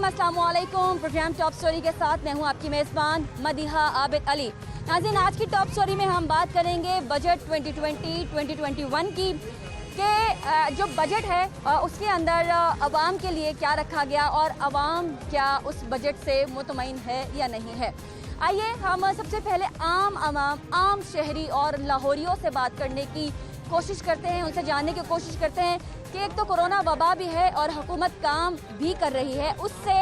अस्सलामुअलैकुम। Programme top story के साथ मैं हूं आपकी मेज़बान मदीहा आबिद अली। नाज़रीन, आज की टॉप स्टोरी में हम बात करेंगे बजट 2020-2021 की कि जो बजट है उसके अंदर अवाम के लिए क्या रखा गया और अवाम क्या उस बजट से मुतमईन है या नहीं है। आइए हम सबसे पहले आम शहरी और लाहौरियों से बात करने की कोशिश करते हैं, उनसे जानने की कोशिश करते हैं कि एक तो कोरोना वबा भी है और हुकूमत काम भी कर रही है, उससे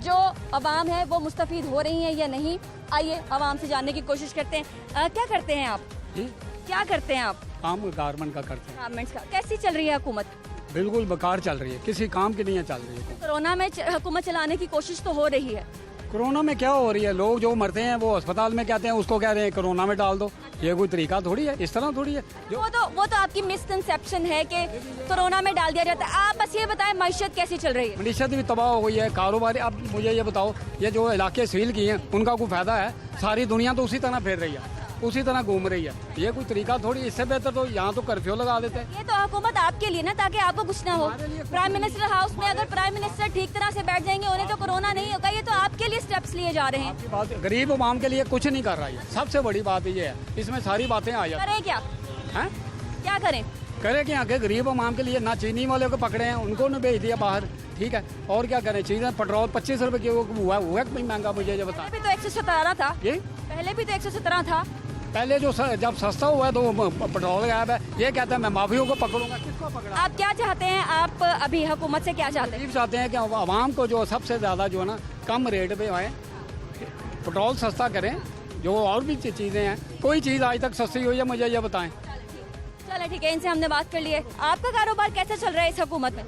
जो अवाम है वो मुस्तफ़ीद हो रही है या नहीं। आइए अवाम से जानने की कोशिश करते हैं। क्या करते हैं आप जी? क्या करते हैं आप? काम गारमेंट का करते हैं। गारमेंट्स का कैसी चल रही है हुकूमत? बिल्कुल बेकार चल रही है, किसी काम की नहीं है चल रही है। कोरोना में हुकूमत चलाने की कोशिश तो हो रही है। कोरोना में क्या हो रही है, लोग जो मरते हैं वो अस्पताल में कहते हैं, उसको कह रहे हैं कोरोना में डाल दो। ये कोई तरीका थोड़ी है, इस तरह थोड़ी है। वो तो आपकी मिसकंसेप्शन है कि कोरोना में डाल दिया जाता है। आप बस ये बताएं मईशत कैसी चल रही है? मईशत भी तबाह हो गई है, कारोबार। अब मुझे ये बताओ, ये जो इलाके सील किए हैं उनका कोई फायदा है? सारी दुनिया तो उसी तरह फिर रही है, उसी तरह घूम रही है। ये कोई तरीका थोड़ी, इससे बेहतर तो यहाँ तो कर्फ्यू लगा देते हैं। ये तो हुकूमत आपके लिए ना, ताकि आपको कुछ ना हो। प्राइम मिनिस्टर हाउस में अगर प्राइम मिनिस्टर ठीक तरह से बैठ जाएंगे, उन्हें तो कोरोना नहीं होगा। ये तो आपके लिए स्टेप्स लिए जा रहे हैं। बात गरीब आवाम के लिए कुछ नहीं कर रहा है, सबसे बड़ी बात ये है। इसमें सारी बातें आ जाती करें क्या? हैं? क्या करें? करे कि आगे गरीब आवाम के लिए ना चीनी वाले को पकड़े हैं, उनको ने भेज दिया बाहर, ठीक है। और क्या करें, चीजें पेट्रोल 25 रुपए की हुआ है महंगा। मुझे ये बता, पहले भी तो 117 था। ये पहले भी तो 117 था। पहले जो जब सस्ता हुआ है तो पेट्रोल गायब है। ये कहता है मैं माफियों को पकड़ूंगा, किसको पकड़ा? आप क्या चाहते हैं? आप अभी हुकूमत से क्या चाहते हैं? चाहते हैं कि आवाम को जो सबसे ज्यादा जो है ना कम रेट पे आए, पेट्रोल सस्ता करें। जो और भी चीजें हैं, कोई चीज आज तक सस्ती हुई है मुझे ये बताएं। चलो ठीक है, इनसे हमने बात कर ली है। आपका कारोबार कैसा चल रहा है इस हुकूमत में?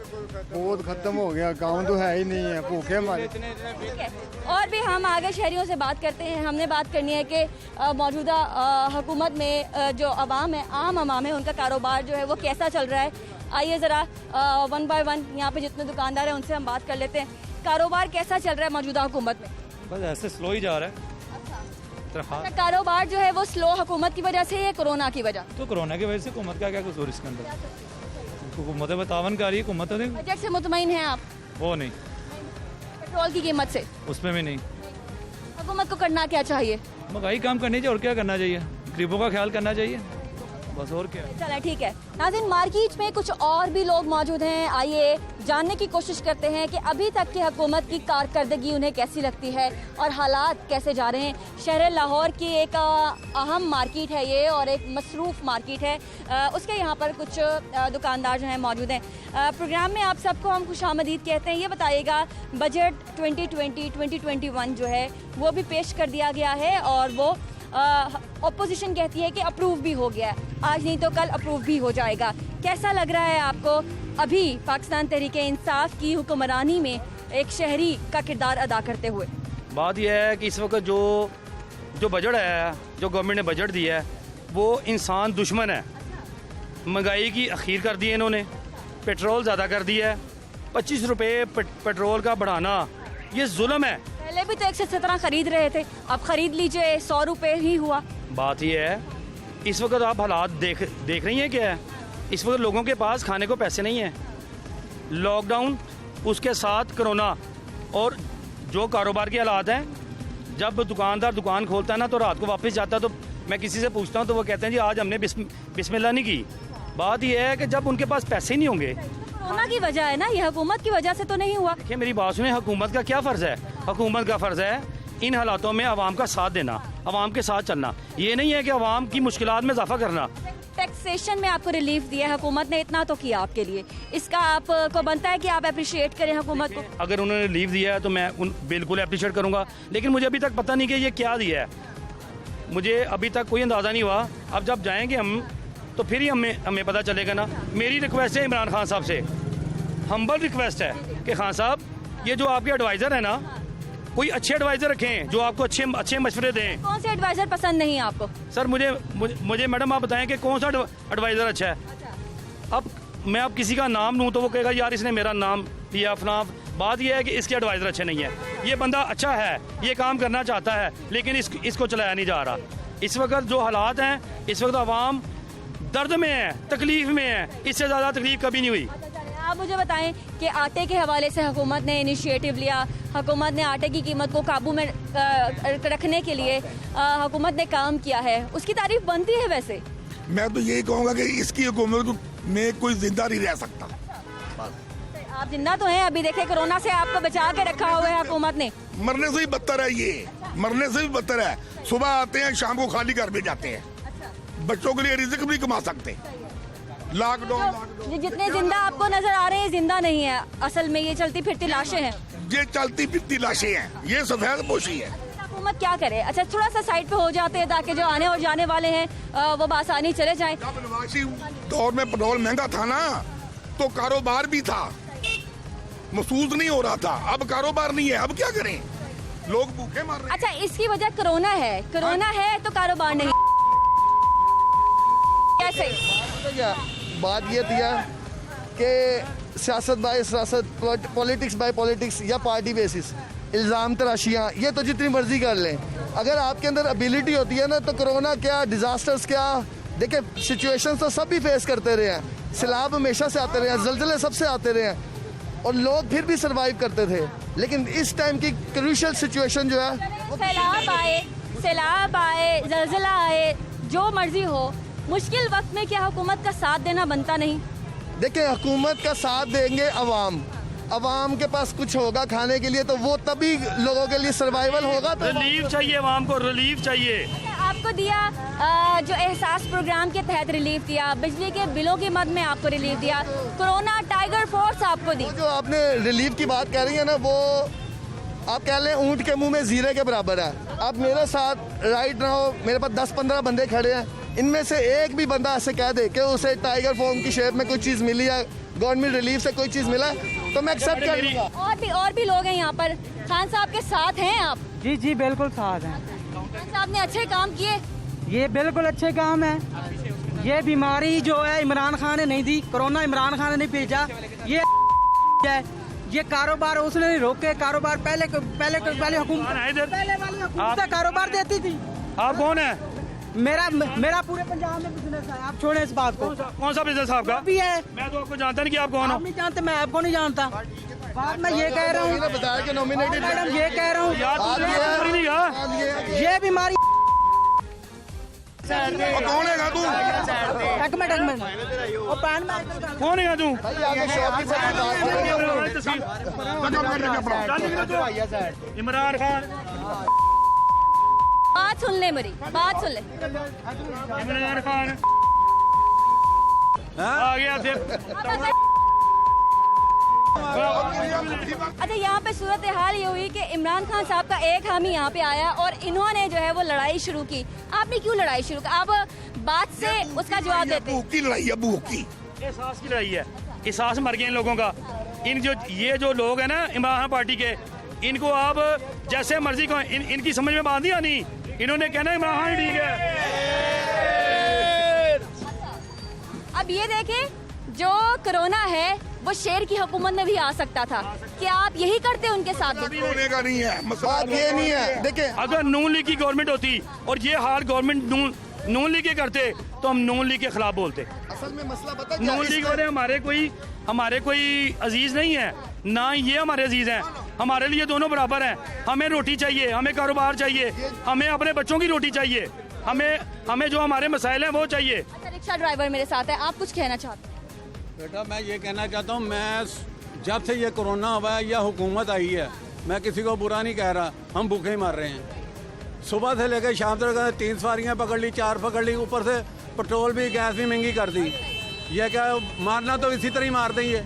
बहुत खत्म हो गया, काम तो है ही नहीं है, भूखे मारे। ठीक है, और भी हम आगे शहरियों से बात करते हैं। हमने बात करनी है कि मौजूदा हुकूमत में जो अवाम है, आम अवाम है, उनका कारोबार जो है वो कैसा चल रहा है। आइए ज़रा 1 बाय 1 यहाँ पे जितने दुकानदार हैं उनसे हम बात कर लेते हैं। कारोबार कैसा चल रहा है मौजूदा हुकूमत में? बस ऐसे स्लो ही जा रहा है। अच्छा, कारोबार जो है वो स्लो हुकूमत की वजह से या कोरोना की वजह? तो कोरोना की वजह से हुकूमत का क्या कसूर इसके अंदर? हुकूमत बतावन कर रही है, हुकूमत नहीं। बजट से मुतमईन हैं आप? वो नहीं, पेट्रोल की कीमत से? उसमें भी नहीं। हुकूमत को करना क्या चाहिए? महंगाई काम करनी चाहिए, और क्या करना चाहिए? गरीबों का ख्याल करना चाहिए, बस। और क्या? चला ठीक है। नाज़रीन, मार्केट में कुछ और भी लोग मौजूद हैं। आइए जानने की कोशिश करते हैं कि अभी तक की हुकूमत की कारकर्दगी उन्हें कैसी लगती है और हालात कैसे जा रहे हैं। शहर लाहौर की एक अहम मार्केट है ये, और एक मसरूफ़ मार्केट है। उसके यहाँ पर कुछ दुकानदार जो हैं मौजूद हैं। प्रोग्राम में आप सबको हम खुशामदीद कहते हैं। ये बताइएगा, बजट 2020-2021 जो है वो भी पेश कर दिया गया है और वो ऑपोजिशन कहती है कि अप्रूव भी हो गया है। आज नहीं तो कल अप्रूव भी हो जाएगा। कैसा लग रहा है आपको अभी पाकिस्तान तहरीके इंसाफ की हुक्मरानी में एक शहरी का किरदार अदा करते हुए? बात यह है कि इस वक्त जो बजट है, जो गवर्नमेंट ने बजट दिया है, वो इंसान दुश्मन है। महंगाई की अखीर कर दी है इन्होंने, पेट्रोल ज़्यादा कर दिया है। 25 रुपये पेट्रोल का बढ़ाना ये जुल्म है। पहले भी तो 117 खरीद रहे थे, अब खरीद लीजिए 100 रुपये ही हुआ। बात यह है, इस वक्त आप हालात देख रही हैं क्या है। इस वक्त लोगों के पास खाने को पैसे नहीं है। लॉकडाउन, उसके साथ कोरोना, और जो कारोबार के हालात हैं, जब दुकानदार दुकान खोलता है ना तो रात को वापस जाता है, तो मैं किसी से पूछता हूँ तो वो कहते हैं जी आज हमने बिस्मिल्लाह नहीं की। बात यह है कि जब उनके पास पैसे ही नहीं होंगे। कोरोना की वजह है ना, ये हुकूमत की वजह से तो नहीं हुआ। देखिए मेरी बात सुने, हुकूमत का क्या फ़र्ज़ है? हुकूमत का फ़र्ज़ है इन हालातों में आवाम का साथ देना, आवाम के साथ चलना। ये नहीं है कि आवाम की मुश्किलात में इजाफा करना। टैक्सेशन में आपको रिलीफ दिया है हुकूमत ने, इतना तो किया आपके लिए, इसका आपको बनता है कि आप अप्रिशिएट करें हुकूमत को। अगर उन्होंने रिलीफ दिया है तो मैं बिल्कुल अप्रिशिएट करूंगा, लेकिन मुझे अभी तक पता नहीं कि ये क्या दिया है। मुझे अभी तक कोई अंदाज़ा नहीं हुआ। अब जब जाएंगे हम तो फिर ही हमें पता चलेगा ना। मेरी रिक्वेस्ट है इमरान खान साहब से, हम्बल रिक्वेस्ट है कि खान साहब, ये जो आपके एडवाइज़र है ना, कोई अच्छे एडवाइज़र रखें जो आपको अच्छे मशवरे दें। कौन से एडवाइज़र पसंद नहीं है आपको? सर मुझे मैडम आप बताएं कि कौन सा एडवाइज़र अच्छा है। अब मैं अब किसी का नाम लूँ तो वो कहेगा यार इसने मेरा नाम लिया फलां। बात यह है कि इसके एडवाइज़र अच्छे नहीं है। ये बंदा अच्छा है, ये काम करना चाहता है, लेकिन इसको चलाया नहीं जा रहा। इस वक्त जो हालात हैं, इस वक्त आवाम दर्द में है, तकलीफ में है, इससे ज़्यादा तकलीफ कभी नहीं हुई। आप मुझे बताएं कि आटे के हवाले से हुकूमत ने इनिशिएटिव लिया, हुकूमत ने आटे की कीमत को काबू में रखने के लिए हुकूमत ने काम किया है, उसकी तारीफ बनती है। वैसे मैं तो यही कहूँगा कि इसकी हुकूमत में कोई जिंदा नहीं रह सकता। आप जिंदा तो हैं, अभी देखें कोरोना से आपको बचा के रखा हुआ है हुकूमत ने। मरने से भी बदतर है ये, मरने से भी बदतर है। सुबह आते हैं, शाम को खाली घर में जाते हैं, बच्चों के लिए रिज़्क भी कमा सकते। लॉकडाउन ये जितने जिंदा आपको नजर आ रहे हैं जिंदा नहीं है, असल में ये चलती फिरती लाशें हैं। ये चलती फिरती लाशें हैं, ये सफेद पोशी है। हुकूमत क्या करे? अच्छा, थोड़ा सा साइड पे हो जाते हैं ताकि जो आने और जाने वाले हैं वो बासानी चले जाएं। जब नवासी दौर में पेट्रोल महंगा था ना, तो कारोबार भी था, महसूस नहीं हो रहा था। अब कारोबार नहीं है, अब क्या करें, लोग भूखे मर रहे हैं। अच्छा, इसकी वजह कोरोना है, कोरोना है तो कारोबार नहीं। कैसे? बात ये थी कि सियासत बाय सियासत, पॉलिटिक्स बाय पॉलिटिक्स या पार्टी बेसिस, इल्ज़ाम तराशियाँ, ये तो जितनी मर्जी कर लें। अगर आपके अंदर एबिलिटी होती है ना, तो कोरोना क्या, डिज़ास्टर्स क्या, देखिए सिचुएशंस तो सब भी फेस करते रहे हैं। सैलाब हमेशा से आते रहे हैं, ज़लज़ले सबसे आते रहे हैं, और लोग फिर भी सर्वाइव करते थे। लेकिन इस टाइम की क्रूशियल सिचुएशन जो है, सैलाब आए, ज़लज़ला आए, जो मर्जी हो, मुश्किल वक्त में क्या हुकूमत का साथ देना बनता नहीं? देखिए हुकूमत का साथ देंगे अवाम के पास कुछ होगा खाने के लिए, तो वो तभी लोगों के लिए सर्वाइवल होगा। तो रिलीफ चाहिए, आवाम को रिलीफ चाहिए। आपको दिया जो एहसास प्रोग्राम के तहत रिलीफ दिया, बिजली के बिलों की मद में आपको रिलीफ दिया, कोरोना टाइगर फोर्स आपको दी। जो आपने रिलीफ की बात कह रही है ना, वो आप कह लें ऊँट के मुंह में जीरे के बराबर है। आप मेरे साथ राइट नाउ मेरे पास 10-15 बंदे खड़े हैं, इनमें से एक भी बंदा ऐसे कह दे कि उसे टाइगर फॉर्म की शेप में कोई चीज़ मिली है, गवर्नमेंट रिलीफ से कोई चीज़ मिला, तो मैं एक्सेप्ट कर लूँगा। और भी लोग हैं यहाँ पर। खान साहब के साथ हैं आप? जी जी बिल्कुल साथ हैं। खान साहब ने अच्छे काम किए। ये बिल्कुल अच्छे काम है। ये बीमारी जो है इमरान खान ने नहीं दी, कोरोना इमरान खान ने नहीं भेजा। ये कारोबार उसने नहीं रोके, कारोबार पहले हुकूमत कारोबार देती थी। आप कौन है? मेरा पूरे पंजाब में बिजनेस है, आप छोड़े इस बात को। कौन सा बिजनेस आपका? भी है। मैं तो आपको जानता नहीं कि आप कौन हो। आप नहीं जानते, मैं आपको नहीं जानता। बात मैं ये कह रहा हूँ, बताया कि नॉमिनेटेड, मैडम ये कह रहा हूँ, यार तू नहीं कहा। ये बीमारी कौन है तू? एक मिनट और पैन में कौन है तू? इमरान खान। बात सुन ले मेरी, बात सुन ले। इमरान खान आ गया थे। अच्छा, यहाँ पे सूरत हाल ये हुई कि इमरान खान साहब का एक हामी यहाँ पे आया और इन्होंने जो है वो लड़ाई शुरू की। आपने क्यों लड़ाई शुरू की? आप बात से उसका जवाब देते। भूख की लड़ाई है, भूख की। एहसास की लड़ाई है, एहसास मर गए इन लोगों का। ये जो लोग हैं ना इमरान खान पार्टी के, इनको आप जैसे मर्जी को इनकी समझ में बात नहीं आनी। इन्होंने कहना इमरान खान ठीक है। अब ये देखें, जो कोरोना है वो शेर की हुकूमत में भी आ सकता था। क्या आप यही करते उनके साथ? होने का नहीं है मसला, बात ये नहीं है। देखिए अगर नून लीग की गवर्नमेंट होती और ये हाल गवर्नमेंट नून लीग के करते तो हम नून लीग के खिलाफ बोलते। असल में मसला पता क्या, नून लीग वाले हमारे कोई अजीज नहीं है, ना ये हमारे अजीज हैं। हमारे लिए दोनों बराबर हैं। हमें रोटी चाहिए, हमें कारोबार चाहिए, हमें अपने बच्चों की रोटी चाहिए, हमें जो हमारे मसाइल हैं वो चाहिए। अच्छा, रिक्शा ड्राइवर मेरे साथ है, आप कुछ कहना चाहते हैं? बेटा मैं ये कहना चाहता हूँ, मैं जब से ये कोरोना हुआ है या हुकूमत आई है, मैं किसी को बुरा नहीं कह रहा, हम भूखे ही मर रहे हैं। सुबह से लेकर शाम तक 3 सवारियाँ पकड़ ली, 4 पकड़ ली, ऊपर से पेट्रोल भी, गैस भी महंगी कर दी। ये क्या मारना तो इसी तरह ही मार दें। ये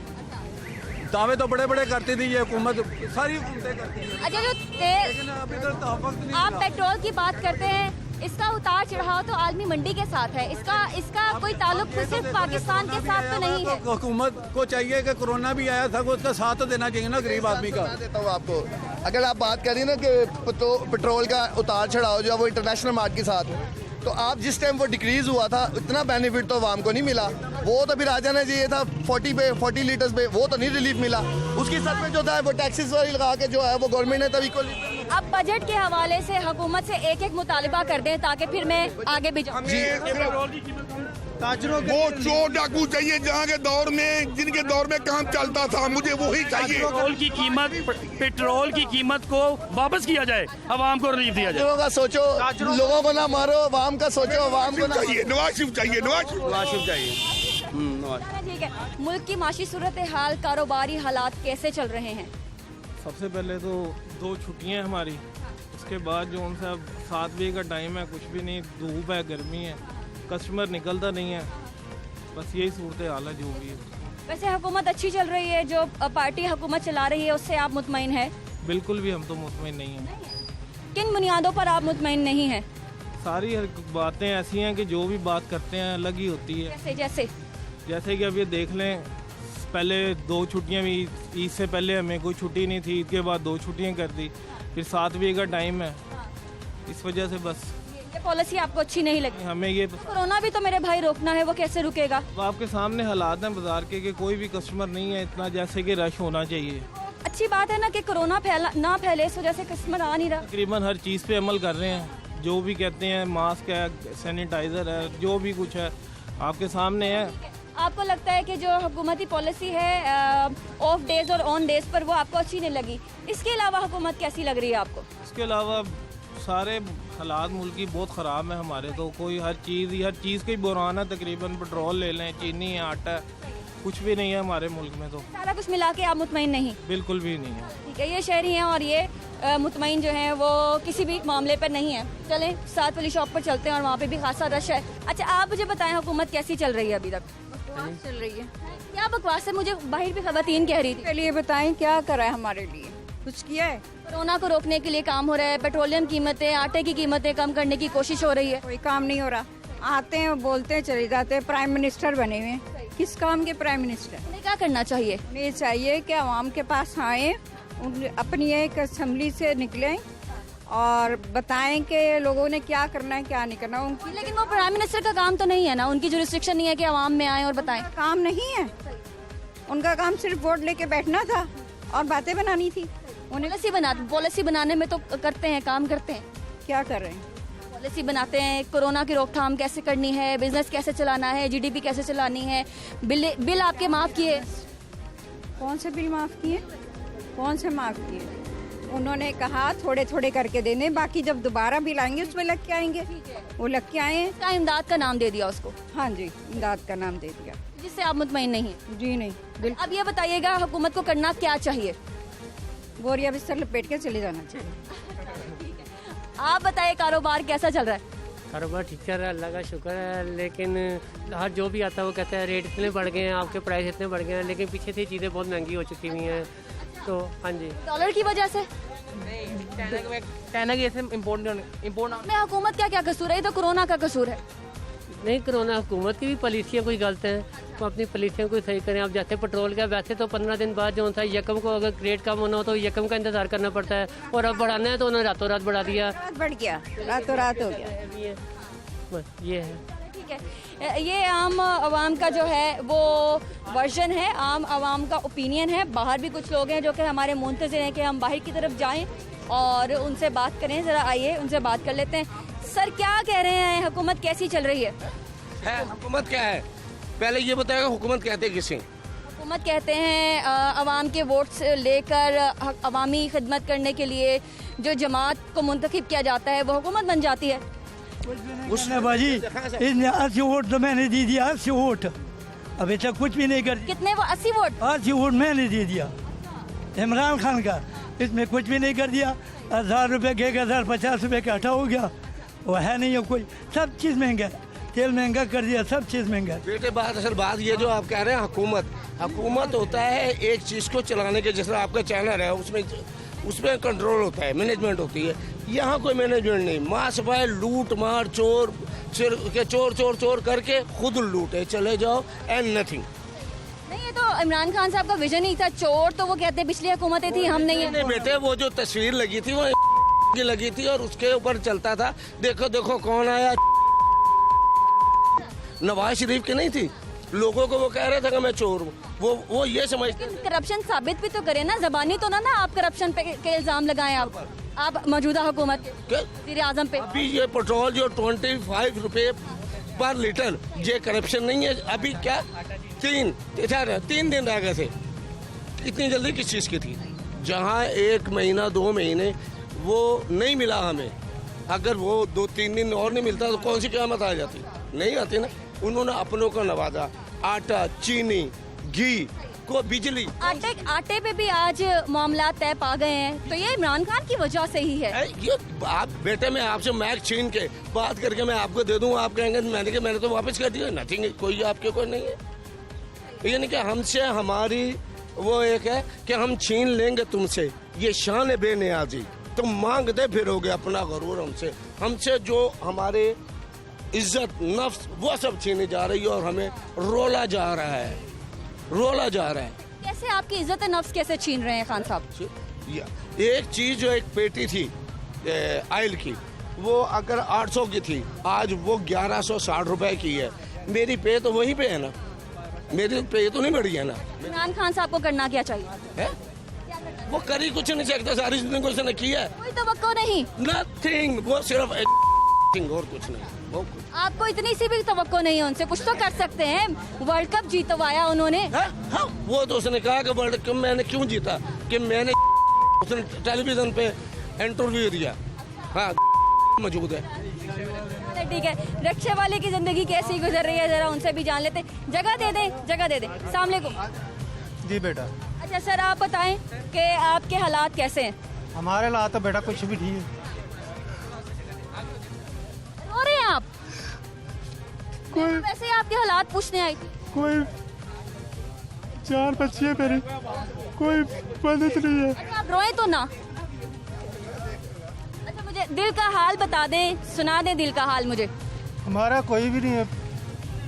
दावे तो बड़े बड़े करती थी ये हुकूमत, सारी हुकूमतें करती हैं। अच्छा, जो आप पेट्रोल की बात करते हैं, इसका उतार चढ़ाव तो आलमी मंडी के साथ है। इसका कोई ताल्लुक सिर्फ पाकिस्तान के साथ तो नहीं है। हुकूमत को चाहिए कि कोरोना भी आया था, उसका साथ तो देना चाहिए ना गरीब आदमी का। देता हूँ आपको, अगर आप बात करिए ना कि पेट्रोल का उतार चढ़ाव जो है वो इंटरनेशनल मार्केट के साथ, तो आप जिस टाइम वो डिक्रीज हुआ था इतना बेनिफिट तो आवाम को नहीं मिला। वो तो फिर आ जाना चाहिए था 40 लीटर्स पे, वो तो नहीं रिलीफ मिला। उसकी सर पे जो था वो टैक्सेस वाली लगा के जो है वो गवर्नमेंट ने तभी को अब बजट के हवाले से हुकूमत से एक एक मुतालिबा कर दें ताकि फिर मैं आगे भी जाऊँ। वो चोर डाकू चाहिए जहाँ के दौर में, जिनके दौर में काम चलता था, मुझे वही चाहिए। पेट्रोल की कीमत को वापस किया जाए, अवाम को रिलीफ दिया जाए। लोगों का सोचो, लोगों को ना मारो, अवाम का सोचो, अवाम को ना चाहिए नवाज शरीफ चाहिए, नवाज शरीफ चाहिए। ठीक है, मुल्क की माशी सूरत हाल, कारोबारी हालात कैसे चल रहे हैं? सबसे पहले तो 2 छुट्टियां हैं हमारी, उसके बाद जो उनसे अब 7 बजे का टाइम है, कुछ भी नहीं, धूप है, गर्मी है, कस्टमर निकलता नहीं है, बस यही सूरत हाल है जो भी है। वैसे हुकूमत अच्छी चल रही है, जो पार्टी हुकूमत चला रही है उससे आप मुतमईन हैं? बिल्कुल भी हम तो मुतमईन नहीं हैं। किन बुनियादों पर आप मुतमईन नहीं हैं? सारी बातें ऐसी हैं कि जो भी बात करते हैं अलग ही होती है। जैसे कि अब ये देख लें, पहले 2 छुट्टियां भी, ईद से पहले हमें कोई छुट्टी नहीं थी, ईद के बाद 2 छुट्टियां कर दी, फिर 7 बजे का टाइम है, इस वजह से बस ये पॉलिसी आपको अच्छी नहीं लगी? हमें ये कोरोना भी तो मेरे भाई रोकना है, वो कैसे रुकेगा? अब आपके सामने हालात हैं बाजार के कि कोई भी कस्टमर नहीं है इतना जैसे कि रश होना चाहिए। अच्छी बात है ना कि कोरोना ना फैले, इस वजह से कस्टमर आ नहीं रहा। तकरीबन हर चीज़ पे अमल कर रहे हैं, जो भी कहते हैं, मास्क है, सैनिटाइज़र है, जो भी कुछ है आपके सामने है। आपको लगता है कि जो हुकूमती पॉलिसी है ऑफ डेज और ऑन डेज पर, वो आपको अच्छी नहीं लगी? इसके अलावा हुकूमत कैसी लग रही है आपको? इसके अलावा सारे हालात मुल्क की बहुत ख़राब है हमारे, तो कोई हर चीज़ का ही बुरान है तकरीबन। पेट्रोल ले लें, चीनी है, आटा है, कुछ भी नहीं है हमारे मुल्क में, तो सारा कुछ मिला के आप मुतमईन नहीं? बिल्कुल भी नहीं है। ठीक है, ये शहरी हैं और ये मुतमईन जो है वो किसी भी मामले पर नहीं है। चलें साथ वाली शॉप पर चलते हैं और वहाँ पे भी खासा रश है। अच्छा, आप मुझे बताएं हुकूमत कैसी चल रही है अभी तक? चल रही है। क्या बकवास है? मुझे बाहर भी खवातीन कह रही थी। पहले ये बताएं क्या करा है हमारे लिए, कुछ किया है? कोरोना को रोकने के लिए काम हो रहा है, पेट्रोलियम कीमतें, आटे की कीमतें कम करने की कोशिश हो रही है। कोई काम नहीं हो रहा, आते हैं बोलते हैं चले जाते हैं। प्राइम मिनिस्टर बने हुए हैं, किस काम के प्राइम मिनिस्टर? उन्हें क्या करना चाहिए? उन्हें चाहिए कि आवाम के पास आए, अपनी एक असेंबली से निकलें और बताएं कि लोगों ने क्या करना है क्या नहीं करना उनकी। लेकिन वो प्राइम मिनिस्टर का काम तो नहीं है ना, उनकी जो रिस्ट्रिक्शन नहीं है कि आवाम में आए और बताएं। काम नहीं है उनका, काम सिर्फ वोट लेके बैठना था और बातें बनानी थी। उन्हें पॉलिसी बनाने में तो करते हैं, काम करते हैं। क्या कर रहे हैं? पॉलिसी बनाते हैं, कोरोना की रोकथाम कैसे करनी है, बिजनेस कैसे चलाना है, जीडीपी कैसे चलानी है। बिल आपके माफ किए? कौन से बिल माफ किए? कौन से माफ किए? उन्होंने कहा थोड़े थोड़े करके देने, बाकी जब दोबारा बिल आएंगे उसमें लग के आएंगे। वो लग के आए का इमदाद का नाम दे दिया उसको? हाँ जी, इमदाद का नाम दे दिया, जिससे आप मुतमईन नहीं हैं? जी नहीं, बिल्कुल। अब ये बताइएगा हुकूमत को करना क्या चाहिए? बोरिया बिस्तर लपेट के चले जाना चाहिए। आप बताइए कारोबार कैसा चल रहा है? कारोबार ठीक चल रहा है, अल्लाह का शुक्र है, लेकिन हर जो भी आता है वो कहता है रेट इतने बढ़ गए हैं, आपके प्राइस इतने बढ़ गए हैं, लेकिन पीछे से चीज़ें बहुत महंगी हो चुकी हुई हैं। तो हाँ जी, डॉलर की वजह से इम्पोर्ट में हुकूमत क्या क्या कसूर है? ये तो कोरोना का कसूर है। नहीं, कोरोना हुकूमत की भी पॉलिसियाँ कुछ गलत हैं, तो अपनी पॉलिसियाँ को सही करें। अब जैसे पेट्रोल का, वैसे तो 15 दिन बाद जो था यकम को अगर रेट कम होना हो तो यकम का इंतजार करना पड़ता है, और अब बढ़ाना है तो उन्होंने रातों रात बढ़ा दिया। बढ़ गया, रातों रात हो गया। बस ये है। ठीक है, ये आम आवाम का जो है वो वर्जन है, आम आवाम का ओपिनियन है। बाहर भी कुछ लोग हैं जो कि हमारे मुंतज़िर हैं कि हम बाहर की तरफ जाएं और उनसे बात करें। ज़रा आइए उनसे बात कर लेते हैं। सर, क्या कह रहे हैं, हुकूमत कैसी चल रही है? हुकूमत क्या है, पहले ये बताएगा हुकूमत कहते किसे? हुकूमत कहते हैं आवाम के वोट से लेकर अवामी खिदमत करने के लिए जो जमात को मुंतखब किया जाता है वो हुकूमत बन जाती है। उसने बाजी इसने 80 वोट तो मैंने दे दिया, 80 वोट अभी तक कुछ भी नहीं कर। कितने वो? 80 वोट? 80 वोट मैंने दे दिया इमरान खान का, इसमें कुछ भी नहीं कर दिया। 1000 रुपये के 1050 रुपये का हटा हो गया, वो है नहीं है कोई। सब चीज़ महंगा, तेल महंगा कर दिया, सब चीज़ महंगा। बेटे असल बात ये जो आप कह रहे हैं, हुकूमत होता है एक चीज़ को चलाने के, जैसे आपका चैनल है उसमें कंट्रोल होता है, मैनेजमेंट होती है। यहाँ कोई मैनेजमेंट नहीं, माँ सफाई, लूट मार, चोर चोर करके खुद लूटे चले जाओ एंड नथिंग। नहीं, ये तो इमरान खान साहब का विजन ही था। चोर तो वो कहते हैं पिछली हुकूमतें थी, हम नहीं। बेटे वो जो तस्वीर लगी थी वो लगी थी और उसके ऊपर चलता था, देखो देखो कौन आया, नवाज शरीफ की नहीं थी, लोगों को वो कह रहे थे कि मैं चोर हूँ, वो ये समझते थे। करप्शन साबित भी तो करें ना, जबानी तो ना आप करप्शन पे के इल्जाम लगाएं आप मौजूदा हुकूमत के वज़ीर आज़म पे। अभी ये पेट्रोल जो 25 रुपए पर लीटर, ये करप्शन नहीं है? अभी क्या 3 दिन रह गए थे, इतनी जल्दी किस चीज़ की थी? जहाँ 1 महीना 2 महीने वो नहीं मिला हमें, अगर वो 2-3 दिन और नहीं मिलता तो कौन सी क़यामत आ जाती? नहीं आती ना। उन्होंने अपनों को नवाजा, आटा, चीनी, घी को, बिजली। आटे पे भी आज मामला तय पा गए हैं, तो ये इमरान खान की वजह से ही है। ये आप बेटे, मैं आपसे मैक छीन के बात करके मैं आपको दे दूँ, आप कहेंगे मैंने तो वापस कर दिया। नथिंग, कोई आपके कोई नहीं है। यानी कि हमसे हमारी वो एक है कि हम छीन लेंगे तुमसे, ये शान बेनियाजी, तुम मांगते फिरोगे अपना गरूर हमसे जो हमारे इज्जत नफ्स वो सब छीनी जा रही है और हमें रोला जा रहा है। कैसे आपकी इज्जत नफ्स कैसे छीन रहे हैं खान साहब? एक चीज जो एक पेटी थी आयल की, वो अगर 800 की थी, आज वो 1160 रुपए की है। मेरी पे तो वही पे है ना, मेरी पे तो नहीं बढ़ी है ना। इमरान खान साहब को करना क्या चाहिए है? वो करी कुछ नहीं सकता, सारी जिंदगी उसने किया है। कोई तवक्को नहीं, नथिंग, वो सिर्फ और कुछ नहीं। आपको इतनी सी भी तवक्को नहीं है उनसे? कुछ तो कर सकते हैं। वर्ल्ड कप जीतवाया उन्होंने। हाँ, वो तो उसने कहा कि वर्ल्ड कप मैंने क्यों जीता, कि मैंने उसने टेलीविजन पे इंटरव्यू दिया। हाँ, मौजूद है। ठीक है, रिक्शे वाले की जिंदगी कैसी गुजर रही है, जरा उनसे भी जान लेते। जगह दे दें। अस्सलाम वालेकुम। जी बेटा। अच्छा सर, आप बताएं कि आपके हालात कैसे हैं? हमारे हालात तो बेटा कुछ भी ठीक है। रो रहे हैं आप? वैसे ही आपके हालात पूछने आई थी। कोई 4 बच्चे मेरी, कोई मदद नहीं है। अच्छा, आप रोए तो ना। अच्छा, मुझे दिल का हाल बता दें, सुना दें दिल का हाल मुझे। हमारा कोई भी नहीं है,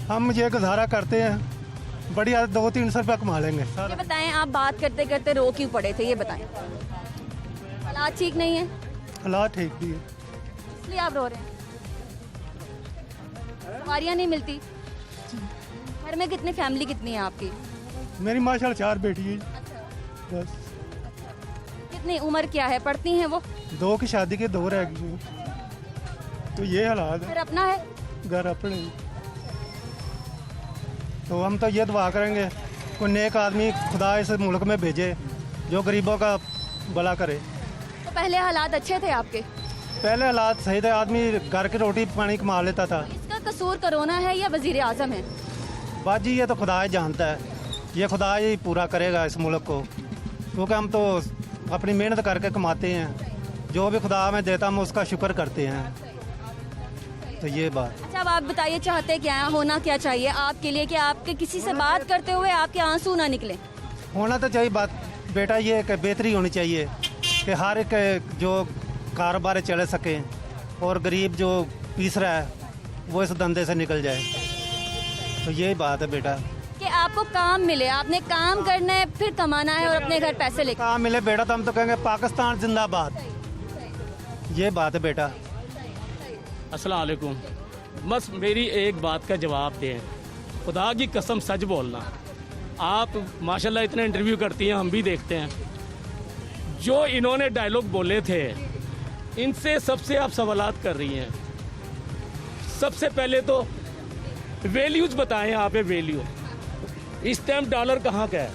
हम ये गुजारा करते हैं, बढ़िया 200-300 रुपया कमा लेंगे। ये बताएं, आप बात करते करते रो क्यों पड़े थे, ये बताएं। हालात ठीक नहीं है? हालात ठीक भी है, इसलिए आप रो रहे हैं। सवारियाँ नहीं मिलती? घर में फैमिली कितनी है आपकी? मेरी माशाल्लाह 4 बेटी है। बस। कितनी उम्र क्या है, पढ़ती हैं वो? 2 की शादी के 2 रह गई, तो ये हालात है। घर अपना है? घर अपने। तो हम तो ये दुआ करेंगे कोई नेक आदमी खुदा इस मुल्क में भेजे जो गरीबों का भला करे। तो पहले हालात अच्छे थे आपके? पहले हालात सही थे, आदमी घर की रोटी पानी कमा लेता था। इसका कसूर कोरोना है या वजीर आजम है? बाजी ये तो खुदा ही जानता है, ये खुदा ही पूरा करेगा इस मुल्क को, क्योंकि हम तो अपनी मेहनत करके कमाते हैं, जो भी खुदा हमें देता हम उसका शुक्र करते हैं। तो ये बात। अच्छा, अब आप बताइए चाहते क्या है, होना क्या चाहिए आपके लिए कि आपके किसी से बात करते हुए आपके आंसू ना निकले? होना तो चाहिए बात बेटा ये कि बेहतरी होनी चाहिए कि हर एक जो कारोबार चले सके और गरीब जो पीस रहा है वो इस धंधे से निकल जाए। तो यही बात है बेटा कि आपको काम मिले, आपने काम करना है, फिर कमाना है और अपने घर पैसे लेकर। काम मिले बेटा तो हम तो कहेंगे पाकिस्तान जिंदाबाद। ये बात है बेटा। अस्सलाम वालेकुम। बस मेरी एक बात का जवाब दें, खुदा की कसम सच बोलना। आप माशाल्लाह इतने इंटरव्यू करती हैं, हम भी देखते हैं। जो इन्होंने डायलॉग बोले थे, इनसे सबसे आप सवालात कर रही हैं। सबसे पहले तो वैल्यूज बताएं, आप वैल्यू इस टाइम डॉलर कहाँ का है?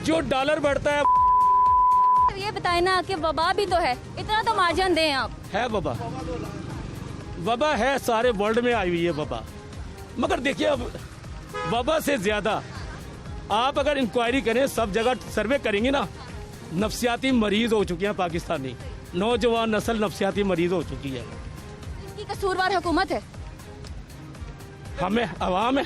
जो डॉलर बढ़ता है। ये बताएं ना कि वबा भी तो है, इतना तो मार्जिन दें आप। है वबा है, सारे वर्ल्ड में आई हुई है वबा। मगर देखिए अब वबा से ज़्यादा आप अगर इंक्वायरी करें, सब जगह सर्वे करेंगे ना, नफ्सियाती मरीज हो चुके हैं पाकिस्तानी, नौजवान नस्ल नफ्सियाती मरीज हो चुकी है। इसकी कसूरवार हुकूमत है? हमें अवाम है?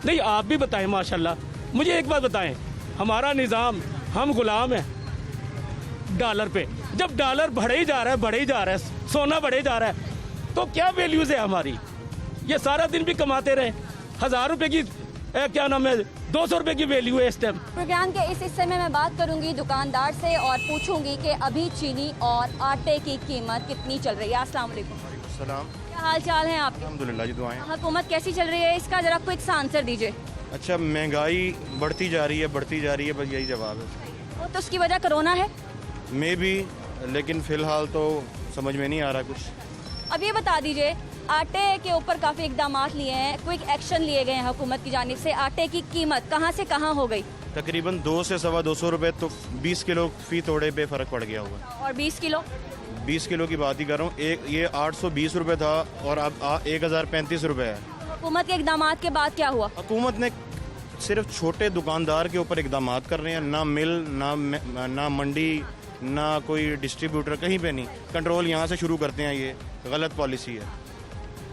नहीं, आप भी बताएं। माशाल्लाह, मुझे एक बात बताएं, हमारा निज़ाम, हम गुलाम हैं डॉलर पे। जब डॉलर बढ़े ही जा रहा है, सोना बढ़े जा रहा है, तो क्या वैल्यूज है हमारी? ये सारा दिन भी कमाते रहे, 1000 रुपए की क्या नाम है, 200 रुपए की वैल्यू है इस टाइम। प्रोग्राम के इस हिस्से में मैं बात करूंगी दुकानदार से और पूछूंगी कि अभी चीनी और आटे की कीमत कितनी चल रही है। अस्सलाम वालेकुम। सलाम। क्या हाल चाल है आपके? अल्हम्दुलिल्लाह जी, दुआएं। हुकूमत कैसी चल रही है, इसका जरा क्विक आंसर दीजिए। अच्छा, महंगाई बढ़ती जा रही है, बस यही जवाब है। वो तो उसकी वजह कोरोना है मे भी, लेकिन फ़िलहाल तो समझ में नहीं आ रहा कुछ। अब ये बता दीजिए, आटे के ऊपर काफ़ी इकदाम लिए हैं, क्विक एक्शन लिए गए हैं हुकूमत की जानिब से। आटे की कीमत कहाँ से कहाँ हो गई? तकरीबन 200 से सवा 200 रुपये, तो 20 किलो फी तोड़े पे फ़र्क पड़ गया होगा। और 20 किलो? 20 किलो की बात ही कर रहा हूँ। एक ये 820 रुपये था और अब 1035 रुपये है। हुकूमत के इकदाम के बाद क्या हुआ? हुकूमत ने सिर्फ छोटे दुकानदार के ऊपर इकदाम कर रहे हैं, ना मिल, ना मंडी, ना कोई डिस्ट्रीब्यूटर, कहीं पे नहीं। कंट्रोल यहाँ से शुरू करते हैं, ये गलत पॉलिसी है।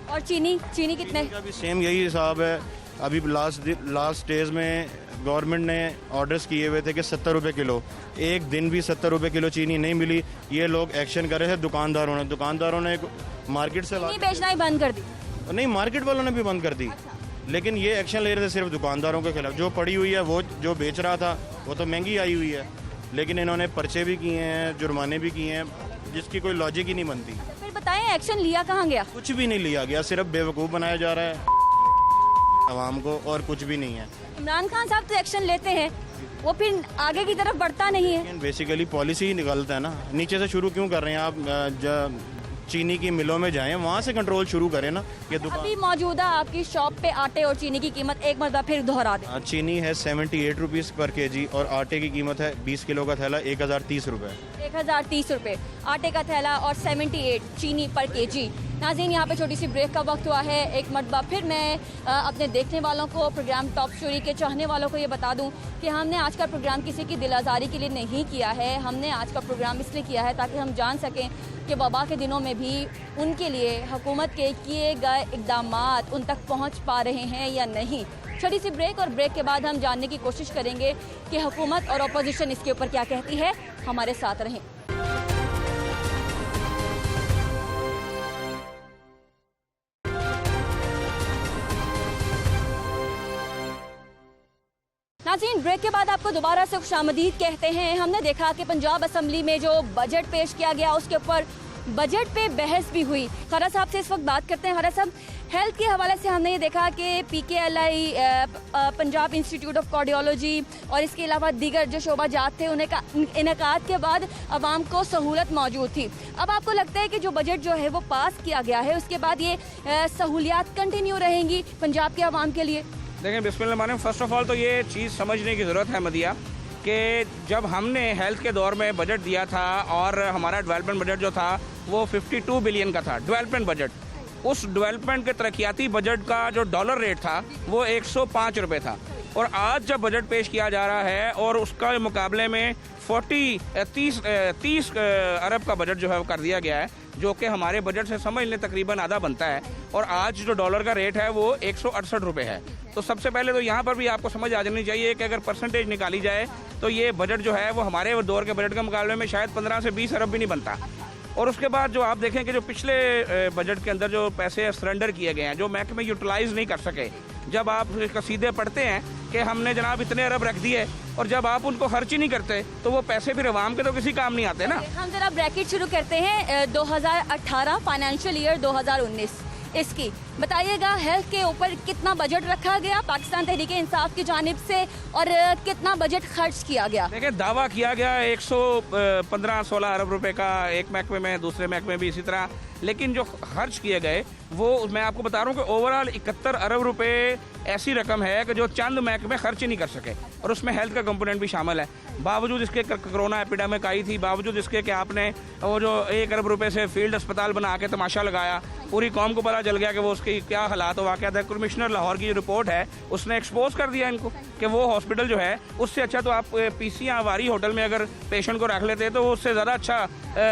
और चीनी कितने? का भी सेम यही हिसाब है। अभी लास्ट डेज में गवर्नमेंट ने ऑर्डर्स किए हुए थे कि 70 रुपये किलो, एक दिन भी 70 रुपये किलो चीनी नहीं मिली। ये लोग एक्शन कर रहे थे, दुकानदारों ने मार्केट से चीनी बेचना ही बंद कर दी। नहीं, मार्केट वालों ने भी बंद कर दी, लेकिन ये एक्शन ले रहे थे सिर्फ दुकानदारों के खिलाफ। जो पड़ी हुई है, वो जो बेच रहा था वो तो महंगी आई हुई है, लेकिन इन्होंने पर्चे भी किए हैं, जुर्माने भी किए हैं, जिसकी कोई लॉजिक ही नहीं बनती। फिर बताएं, एक्शन लिया कहाँ गया? कुछ भी नहीं लिया गया, सिर्फ बेवकूफ़ बनाया जा रहा है आवाम को, और कुछ भी नहीं है। इमरान खान साहब तो एक्शन लेते हैं, वो फिर आगे की तरफ बढ़ता नहीं है। बेसिकली पॉलिसी ही निकलता है ना, नीचे से शुरू क्यों कर रहे हैं आप? चीनी की मिलों में जाएं, वहाँ से कंट्रोल शुरू करें ना। ये अभी मौजूदा आपकी शॉप पे आटे और चीनी की कीमत एक मरतबा फिर दोहरा दें। चीनी है 78 रुपीज़ पर केजी और आटे की कीमत है 20 किलो का थैला 1030 रुपये। 1030 रुपये आटे का थैला और 78 चीनी पर केजी। नाज़रीन, यहाँ पे छोटी सी ब्रेक का वक्त हुआ है। एक मरतबा फिर मैं अपने देखने वालों को, प्रोग्राम टॉप स्टोरी के चाहने वालों को ये बता दूँ कि हमने आज का प्रोग्राम किसी की दिल आज़ारी के लिए नहीं किया है। हमने आज का प्रोग्राम इसलिए किया है ताकि हम जान सकें कि वबा के दिनों में भी उनके लिए हुकूमत के किए गए इक़दाम उन तक पहुँच पा रहे हैं या नहीं। छोटी सी ब्रेक, और ब्रेक के बाद हम जानने की कोशिश करेंगे कि हुकूमत और अपोजिशन इसके ऊपर क्या कहती है। हमारे साथ रहें। नाज़रीन, ब्रेक के बाद आपको दोबारा से खुशामदीद कहते हैं। हमने देखा कि पंजाब असम्बली में जो बजट पेश किया गया, उसके ऊपर बजट पे बहस भी हुई। खरा साहब से इस वक्त बात करते हैं। खरा साहब, हेल्थ के हवाले से हमने ये देखा कि PKLI, Punjab institute of cardiology और इसके अलावा दीगर जो शोबा जात थे, उन्हें इनेकाद के बाद आवाम को सहूलत मौजूद थी। अब आपको लगता है कि जो बजट जो है वो पास किया गया है, उसके बाद ये सहूलियात कंटिन्यू रहेंगी पंजाब के आवाम के लिए? देखें, बिस्मिल्लाह, फर्स्ट ऑफ ऑल तो ये चीज़ समझने की ज़रूरत है मदिया कि जब हमने हेल्थ के दौर में बजट दिया था और हमारा डेवलपमेंट बजट जो था वो 52 बिलियन का था, डेवलपमेंट बजट। उस डेवलपमेंट के तरक्याती बजट का जो डॉलर रेट था वो 105 रुपये था, और आज जब बजट पेश किया जा रहा है और उसका मुकाबले में 30 अरब का बजट जो है वो कर दिया गया है, जो कि हमारे बजट से समझ लें तकरीबन आधा बनता है, और आज जो डॉलर का रेट है वो 168 रुपये है। तो सबसे पहले तो यहाँ पर भी आपको समझ आ जानी चाहिए कि अगर परसेंटेज निकाली जाए तो ये बजट जो है वो हमारे दौर के बजट के मुकाबले में शायद 15 से 20 अरब भी नहीं बनता। और उसके बाद जो आप देखें कि जो पिछले बजट के अंदर जो पैसे सरेंडर किए गए हैं, जो महकमे यूटिलाइज नहीं कर सके, जब आप कसीदे पढ़ते हैं कि हमने जनाब इतने अरब रख दिए, और जब आप उनको खर्च ही नहीं करते तो वो पैसे फिर अवाम के तो किसी काम नहीं आते ना। हम जरा ब्रैकेट शुरू करते हैं 2018 फाइनेंशियल ईयर 2019 इसकी बताइएगा, हेल्थ के ऊपर कितना बजट रखा गया पाकिस्तान तहरीक इंसाफ की जानिब से और कितना बजट खर्च किया गया? देखिए, दावा किया गया 115-16 अरब रुपए का एक महकमे में, दूसरे महकमे भी इसी तरह, लेकिन जो खर्च किए गए वो मैं आपको बता रहा हूँ कि ओवरऑल 71 अरब रुपए ऐसी रकम है कि जो चंद महकमे खर्च ही नहीं कर सके, और उसमें हेल्थ का कंपोनेंट भी शामिल है। बावजूद इसके कोरोना एपिडेमिक आई थी, बावजूद इसके कि आपने वो जो 1 अरब रुपए से फील्ड अस्पताल बना के तमाशा लगाया, पूरी कौम को पता चल गया कि वो उसकी क्या हालात वाक़यात है। कमिश्नर लाहौर की रिपोर्ट है, उसने एक्सपोज कर दिया इनको कि वो हॉस्पिटल जो है उससे अच्छा तो आप PC या वारी होटल में अगर पेशेंट को रख लेते तो उससे ज़्यादा अच्छा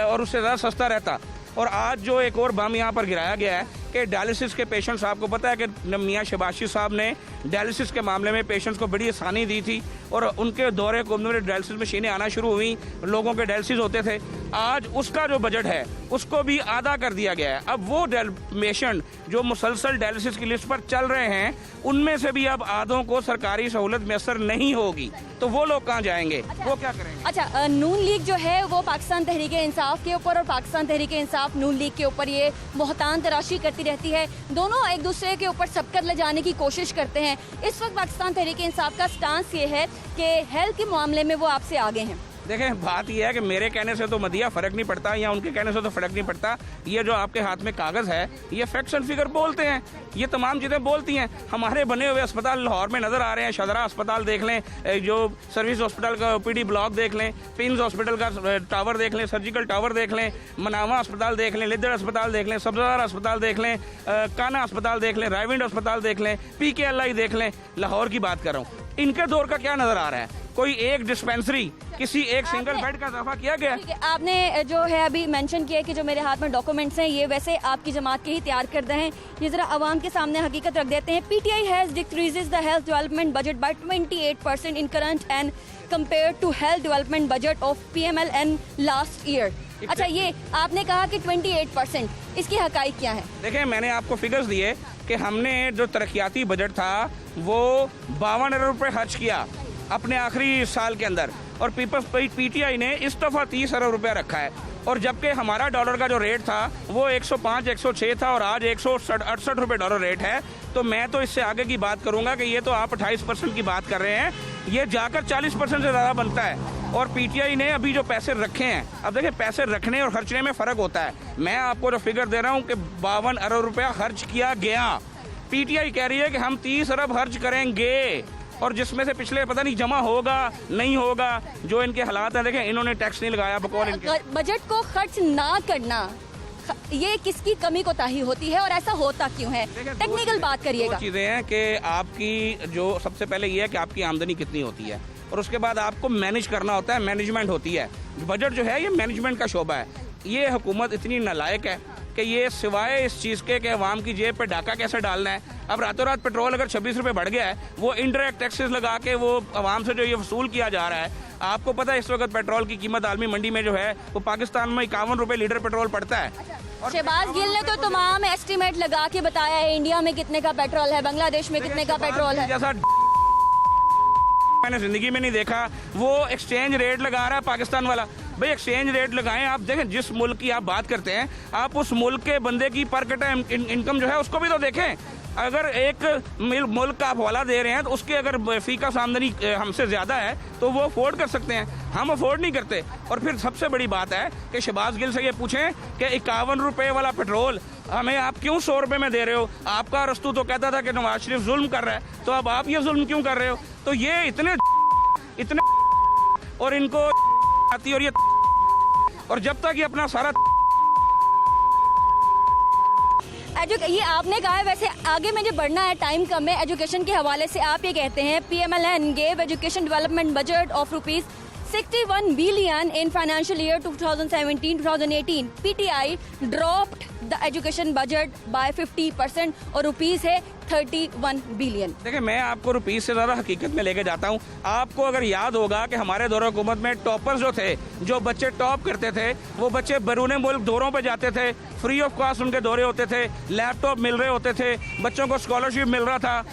और उससे ज़्यादा सस्ता रहता। और आज जो एक और बम यहाँ पर गिराया गया है कि डायलिसिस के पेशेंट्स, आपको पता है कि मियाँ शबाशी साहब ने डायलिसिस के मामले में पेशेंट्स को बड़ी आसानी दी थी और उनके दौरे को डायलिसिस मशीनें आना शुरू हुई, लोगों के डायलिसिस होते थे। आज उसका जो बजट है उसको भी आधा कर दिया गया है। अब वो पेशेंट जो मुसलसल डायलिसिस की लिस्ट पर चल रहे हैं उनमें से भी अब आधों को सरकारी सहूलत मैसर नहीं होगी, तो वो लोग कहाँ जाएंगे? वो क्या करेंगे? अच्छा, नून लीग जो है वो पाकिस्तान तहरीक इंसाफ के ऊपर और पाकिस्तान तहरीक इंसाफ नून लीग के ऊपर ये मोहतान तराशी करती रहती है। दोनों एक दूसरे के ऊपर सबकत ले जाने की कोशिश करते हैं। इस वक्त पाकिस्तान तहरीक इंसाफ का स्टांस ये है कि हेल्थ के मामले में वो आपसे आगे हैं। देखें, बात यह है कि मेरे कहने से तो मदिया फ़र्क नहीं पड़ता या उनके कहने से तो फ़र्क नहीं पड़ता। ये जो आपके हाथ में कागज़ है ये फैक्ट्स एंड फिगर बोलते हैं, ये तमाम चीज़ें बोलती हैं। हमारे बने हुए अस्पताल लाहौर में नज़र आ रहे हैं। शदरा अस्पताल देख लें, जो सर्विस हॉस्पिटल का ओपीडी ब्लॉक देख लें, पिंस हॉस्पिटल का टावर देख लें, सर्जिकल टावर देख लें, मनावा अस्पताल देख लें, लिद्दड़ अस्पताल देख लें, सब्ज़ार अस्पताल देख लें, काना अस्पताल देख लें, रायविंड अस्पताल देख लें, PKLI देख लें। लाहौर की बात कर रहा हूँ। इनके दौर का क्या नज़र आ रहा है? कोई एक डिस्पेंसरी, किसी एक सिंगल बेड का इजाफा किया गया? आपने जो है अभी मेंशन किया कि जो मेरे हाथ में डॉक्यूमेंट्स हैं ये वैसे आपकी जमात के ही तैयार करते हैं। ये जरा आवाम के सामने हकीकत रख देते हैं। PTI has decreases the health development budget by 28% in current and compared to health development budget of PMLN last year. अच्छा, ये आपने कहा कि 28%, इसकी हकाइक क्या है? देखें, मैंने आपको फिगर्स दिए कि हमने जो तरक्याती बजट था वो 52 अरब रुपये खर्च किया अपने आखिरी साल के अंदर, और PTI ने इस दफ़ा 30 अरब रुपया रखा है। और जबकि हमारा डॉलर का जो रेट था वो 105 106 था और आज 168 रुपये डॉलर रेट है। तो मैं तो इससे आगे की बात करूंगा कि ये तो आप 28% की बात कर रहे हैं, ये जाकर 40% से ज़्यादा बनता है। और PTI ने अभी जो पैसे रखे हैं, अब देखिए पैसे रखने और खर्चने में फ़र्क होता है। मैं आपको जो फिगर दे रहा हूँ कि 52 अरब रुपया खर्च किया गया। PTI कह रही है कि हम 30 अरब खर्च करेंगे, और जिसमें से पिछले पता नहीं जमा होगा नहीं होगा, जो इनके हालात हैं। देखें, इन्होंने टैक्स नहीं लगाया बकौल इनके। बजट को खर्च ना करना, ये किसकी कमी कोताही होती है और ऐसा होता क्यों है? टेक्निकल बात करिएगा। चीज़ें हैं कि आपकी जो सबसे पहले ये है कि आपकी आमदनी कितनी होती है, और उसके बाद आपको मैनेज करना होता है, मैनेजमेंट होती है। बजट जो है ये मैनेजमेंट का शोबा है। ये हुकूमत इतनी नालायक है कि ये सिवाय इस चीज़ के कि अवाम की जेब पे डाका कैसे डालना है। अब रातों रात पेट्रोल अगर 26 रुपये बढ़ गया है, वो इनडायरेक्ट टैक्सेस लगा के वो अवाम से जो ये वसूल किया जा रहा है। आपको पता है इस वक्त पेट्रोल की कीमत आलमी मंडी में जो है वो पाकिस्तान में 51 रुपये लीटर पेट्रोल पड़ता है। शहबाज गिल ने तो तमाम एस्टिमेट लगा के बताया है इंडिया में कितने का पेट्रोल है, बांग्लादेश में कितने का पेट्रोल है। जैसा मैंने जिंदगी में नहीं देखा। वो एक्सचेंज रेट लगा रहा है पाकिस्तान वाला। भाई एक्सचेंज रेट लगाएं। आप देखें, जिस मुल्क की आप बात करते हैं, आप उस मुल्क के बंदे की पर कैपिटा इनकम जो है उसको भी तो देखें। अगर एक मुल्क का आप हवाला दे रहे हैं तो उसके अगर फीका आमदनी हमसे ज़्यादा है तो वो अफोर्ड कर सकते हैं, हम अफोर्ड नहीं करते। और फिर सबसे बड़ी बात है कि शहबाज गिल से ये पूछें कि 51 रुपये वाला पेट्रोल हमें आप क्यों 100 रुपये में दे रहे हो? आपका रस्तू तो कहता था कि नवाज शरीफ जुल्म कर रहा है, तो अब आप ये जुल्म क्यों कर रहे हो? तो ये इतने और इनको आती और ये, और जब तक ये अपना सारा ये आपने कहा है। वैसे आगे मुझे बढ़ना है, टाइम कम है। एजुकेशन के हवाले से आप ये कहते हैं PMLN gave education development budget of ₹61 billion in financial year 2017-2018. PTI dropped the education budget by 50% और रुपीस है 31 बिलियन। देखिए, मैं आपको रुपीस से ज़्यादा हकीकत में लेके जाता हूँ। आपको अगर याद होगा कि हमारे दौर हुकूमत में टॉपर्स जो थे, जो बच्चे टॉप करते थे, वो बच्चे बैरून मुल्क दौरों पे जाते थे, फ्री ऑफ कॉस्ट उनके दौरे होते थे, लैपटॉप मिल रहे होते थे, बच्चों को स्कॉलरशिप मिल रहा था,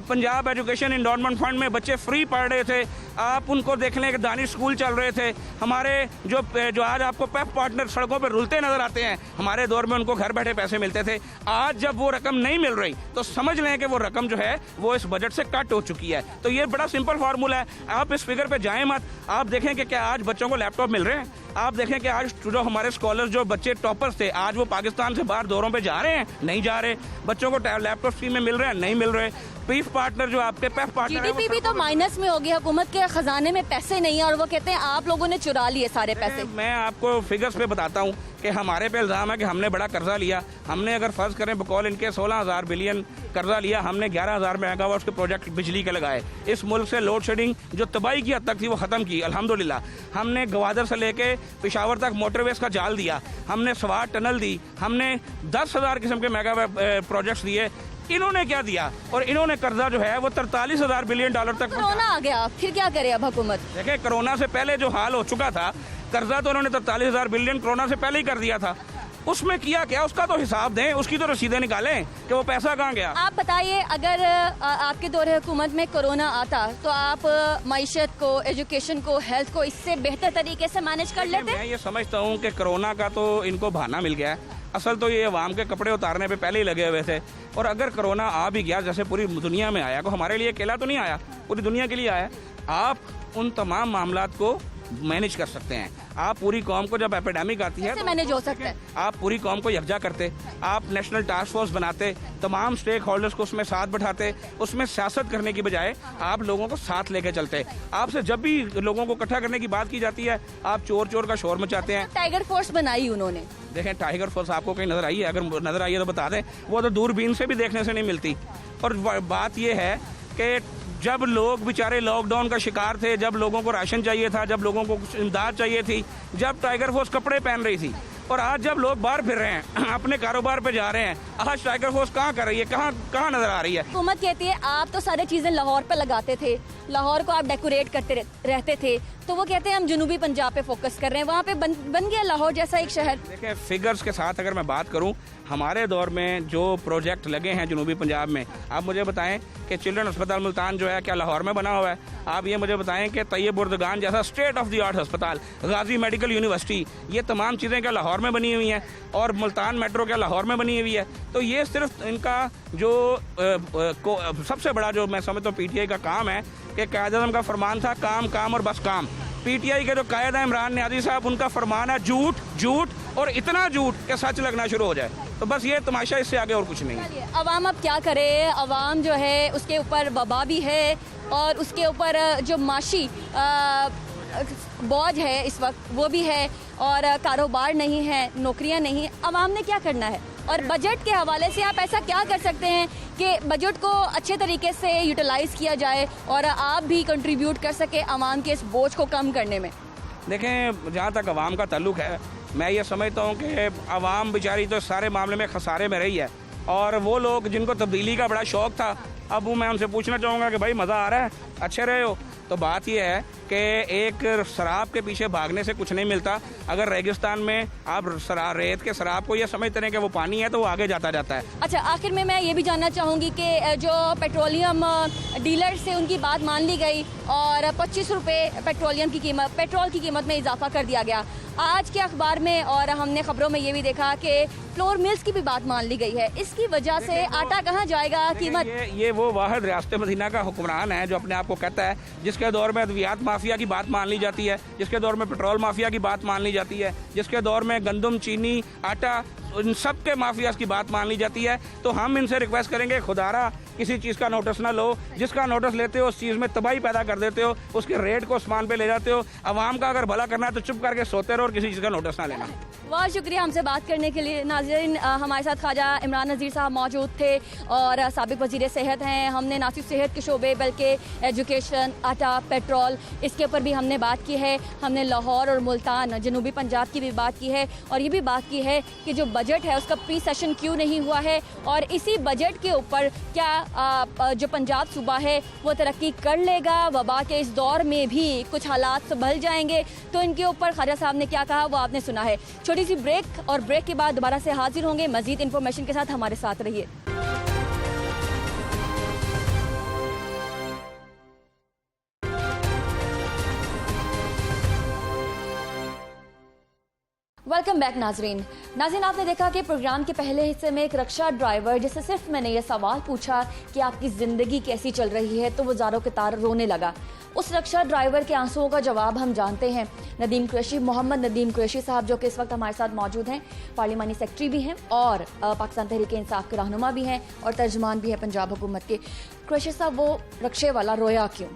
पंजाब एजुकेशन इंडोमेंट फंड में बच्चे फ्री पढ़ रहे थे। आप उनको देख लें कि दानिश स्कूल चल रहे थे। हमारे जो आज आपको पेप पार्टनर सड़कों पर रुलते नजर आते हैं, हमारे दौर में उनको घर बैठे पैसे मिलते थे। आज जब वो रकम नहीं मिल रही तो समझ लें कि वो रकम जो है वो इस बजट से कट हो चुकी है। तो ये बड़ा सिंपल फार्मूला है, आप इस फिगर पे जाएं मत। आप देखें कि क्या आज बच्चों को लैपटॉप मिल रहे हैं? आप देखें कि आज जो हमारे स्कॉलर्स, जो बच्चे टॉपर्स थे, आज वो पाकिस्तान से बाहर दौरों पे जा रहे हैं? नहीं जा रहे। बच्चों को लैपटॉप फ्री में मिल रहे हैं? नहीं मिल रहे। पीफ पार्टनर जो आपके पेफ पार्टनर GDP भी तो माइनस में हो गया, हुकूमत के खजाने में पैसे नहीं है और वो कहते हैं आप लोगों ने चुरा लिए सारे पैसे। मैं आपको फिगर्स पे बताता हूँ कि हमारे पे इल्ज़ाम है कि हमने बड़ा कर्जा लिया। हमने अगर फर्ज करें बकौल इनके 16,000 बिलियन कर्जा लिया, हमने 11,000 मेगावाट के प्रोजेक्ट बिजली के लगाए। इस मुल्क से लोड शेडिंग जो तबाही की हद तक थी वो ख़त्म की अल्हम्दुलिल्लाह। हमने गवादर से लेके पेशावर तक मोटरवेज का जाल दिया, हमने स्वाट टनल दी, हमने 10,000 किस्म के मेगा प्रोजेक्ट्स दिए। इन्होंने क्या दिया? और इन्होंने कर्जा जो है वो 43,000 बिलियन डॉलर तक। कोरोना आ गया, फिर क्या करे अब हुकूमत? देखिए, कोरोना से पहले जो हाल हो चुका था, कर्जा तो उन्होंने 43,000 बिलियन कोरोना से पहले ही कर दिया था। उसमें किया क्या, उसका तो हिसाब दें, उसकी तो रसीदें निकालें कि वो पैसा कहाँ गया। आप बताइए, अगर आपके दौरे हुकूमत में कोरोना आता तो आप मईशत को, एजुकेशन को, हेल्थ को इससे बेहतर तरीके से मैनेज कर लेते? मैं ये समझता हूँ कि कोरोना का तो इनको बहाना मिल गया है। असल तो ये अवाम के कपड़े उतारने पे पहले ही लगे हुए थे। और अगर कोरोना आ भी गया, जैसे पूरी दुनिया में आया, को हमारे लिए अकेला तो नहीं आया, पूरी दुनिया के लिए आया। आप उन तमाम मामलात को मैनेज कर सकते हैं। आप पूरी कौम को, जब एपिडेमिक आती है तो मैनेज हो सकता है, आप पूरी कौम को यकजा करते, आप नेशनल टास्क फोर्स बनाते, तमाम स्टेक होल्डर्स को उसमें साथ बैठाते, उसमें सियासत करने की बजाय आप लोगों को साथ लेके चलते। आपसे जब भी लोगों को इकट्ठा करने की बात की जाती है, आप चोर चोर का शोर मचाते हैं। टाइगर फोर्स बनाई उन्होंने। देखें, टाइगर फोर्स आपको कहीं नजर आई है? अगर नजर आई है तो बता दें। वो तो दूरबीन से भी देखने से नहीं मिलती। और बात यह है कि जब लोग बेचारे लॉकडाउन का शिकार थे, जब लोगों को राशन चाहिए था, जब लोगों को इमदाद चाहिए थी, जब टाइगर फोर्स कपड़े पहन रही थी, और आज जब लोग बाहर फिर रहे हैं, अपने कारोबार पे जा रहे हैं, आज टाइगर फोर्स कहाँ कर रही है, कहाँ नजर आ रही है? हुकूमत कहती है आप तो सारी चीजें लाहौर पे लगाते थे, लाहौर को आप डेकोरेट करते रहते थे, तो वो कहते हैं हम जनूबी पंजाब पे फोकस कर रहे हैं, वहाँ पे बन गया लाहौर जैसा एक शहर। देखिए, फिगर्स के साथ अगर मैं बात करूँ, हमारे दौर में जो प्रोजेक्ट लगे हैं जनूबी पंजाब में, आप मुझे बताएं कि चिल्ड्रन अस्पताल मुल्तान जो है क्या लाहौर में बना हुआ है? आप ये मुझे बताएं कि तैयब बुर्दगान जैसा स्टेट ऑफ द आर्ट अस्पताल, गाजी मेडिकल यूनिवर्सिटी, ये तमाम चीज़ें क्या लाहौर में बनी हुई हैं? और मुल्तान मेट्रो क्या लाहौर में बनी हुई है? तो ये सिर्फ इनका जो सबसे बड़ा जो मैं समझता हूँ PTI का काम है कि कायद-ए-आज़म का फरमान था काम काम और बस काम। PTI के जो कायद है इमरान न्याजी साहब, उनका फरमान है झूठ झूठ और इतना झूठ कि सच लगना शुरू हो जाए। तो बस ये तमाशा, इससे आगे और कुछ नहीं है। अवाम अब क्या करे? अवाम जो है उसके ऊपर वबा भी है और उसके ऊपर जो माशी बोझ है इस वक्त वो भी है, और कारोबार नहीं है, नौकरियां नहीं। अवाम ने क्या करना है? और बजट के हवाले से आप ऐसा क्या कर सकते हैं कि बजट को अच्छे तरीके से यूटिलाइज किया जाए और आप भी कंट्रीब्यूट कर सके अवाम के इस बोझ को कम करने में? देखें, जहाँ तक अवाम का ताल्लुक है, मैं ये समझता हूँ कि अवाम बेचारी तो सारे मामले में खसारे में रही है, और वो लोग जिनको तब्दीली का बड़ा शौक़ था, अब मैं उनसे पूछना चाहूँगा कि भाई मज़ा आ रहा है, अच्छे रहे हो? तो बात यह है कि एक शराब के पीछे भागने से कुछ नहीं मिलता। अगर रेगिस्तान में आप रेत के शराब को ये समझते हैं कि वो पानी है, तो वो आगे जाता है। अच्छा, आखिर में मैं ये भी जानना चाहूँगी कि जो पेट्रोलियम डीलर से उनकी बात मान ली गई और 25 रुपये पेट्रोल की कीमत में इजाफा कर दिया गया। आज के अखबार में और हमने खबरों में ये भी देखा कि फ्लोर मिल्स की भी बात मान ली गई है। इसकी वजह से आटा कहाँ जाएगा? कीमत ये वो वाहिद रियासत मदीना का हुक्मरान है जो अपने आप को कहता है, जिसके दौर में अद्वियात माफिया की बात मान ली जाती है, जिसके दौर में पेट्रोल माफिया की बात मान ली जाती है, जिसके दौर में गंदम, चीनी, आटा, इन सब के माफिया की बात मान ली जाती है। तो हम इनसे रिक्वेस्ट करेंगे, खुदारा किसी चीज़ का नोटिस ना लो। जिसका नोटिस लेते हो उस चीज़ में तबाही पैदा कर देते हो, उसके रेट को आसमान पे ले जाते हो। अवाम का अगर भला करना है तो चुप करके सोते रहो और किसी चीज़ का नोटिस ना लेना। बहुत शुक्रिया हमसे बात करने के लिए। नाज़रीन, हमारे साथ ख्वाजा इमरान नज़ीर साहब मौजूद थे और साबिक वज़ीर सेहत हैं। हमने ना सिर्फ सेहत के शोबे बल्कि एजुकेशन, आटा, पेट्रोल, इसके ऊपर भी हमने बात की है। हमने लाहौर और मुल्तान, जनूबी पंजाब की भी बात की है और ये भी बात की है कि जो बजट है उसका प्री सेशन क्यों नहीं हुआ है, और इसी बजट के ऊपर क्या जो पंजाब सूबा है वो तरक्की कर लेगा? वबा के इस दौर में भी कुछ हालात संभल जाएंगे? तो इनके ऊपर ख्वाजा साहब ने क्या कहा वो आपने सुना है। छोटी सी ब्रेक, और ब्रेक के बाद दोबारा से हाजिर होंगे मजीद इन्फॉर्मेशन के साथ। हमारे साथ रहिए। वेलकम बैक नाजरीन। आपने देखा कि प्रोग्राम के पहले हिस्से में एक रिक्शा ड्राइवर, जिससे सिर्फ मैंने ये सवाल पूछा कि आपकी ज़िंदगी कैसी चल रही है तो वो ज़ारों के तार रोने लगा। उस रिक्शा ड्राइवर के आंसुओं का जवाब हम जानते हैं। मोहम्मद नदीम कुरैशी साहब, जो कि इस वक्त हमारे साथ मौजूद हैं, पार्लिमानी सेक्रेटरी भी हैं और पाकिस्तान तहरीक इंसाफ के रहनुमा भी हैं और तर्जुमान भी हैं पंजाब हुकूमत के। कुरैशी साहब, वो रिक्शे वाला रोया क्यों?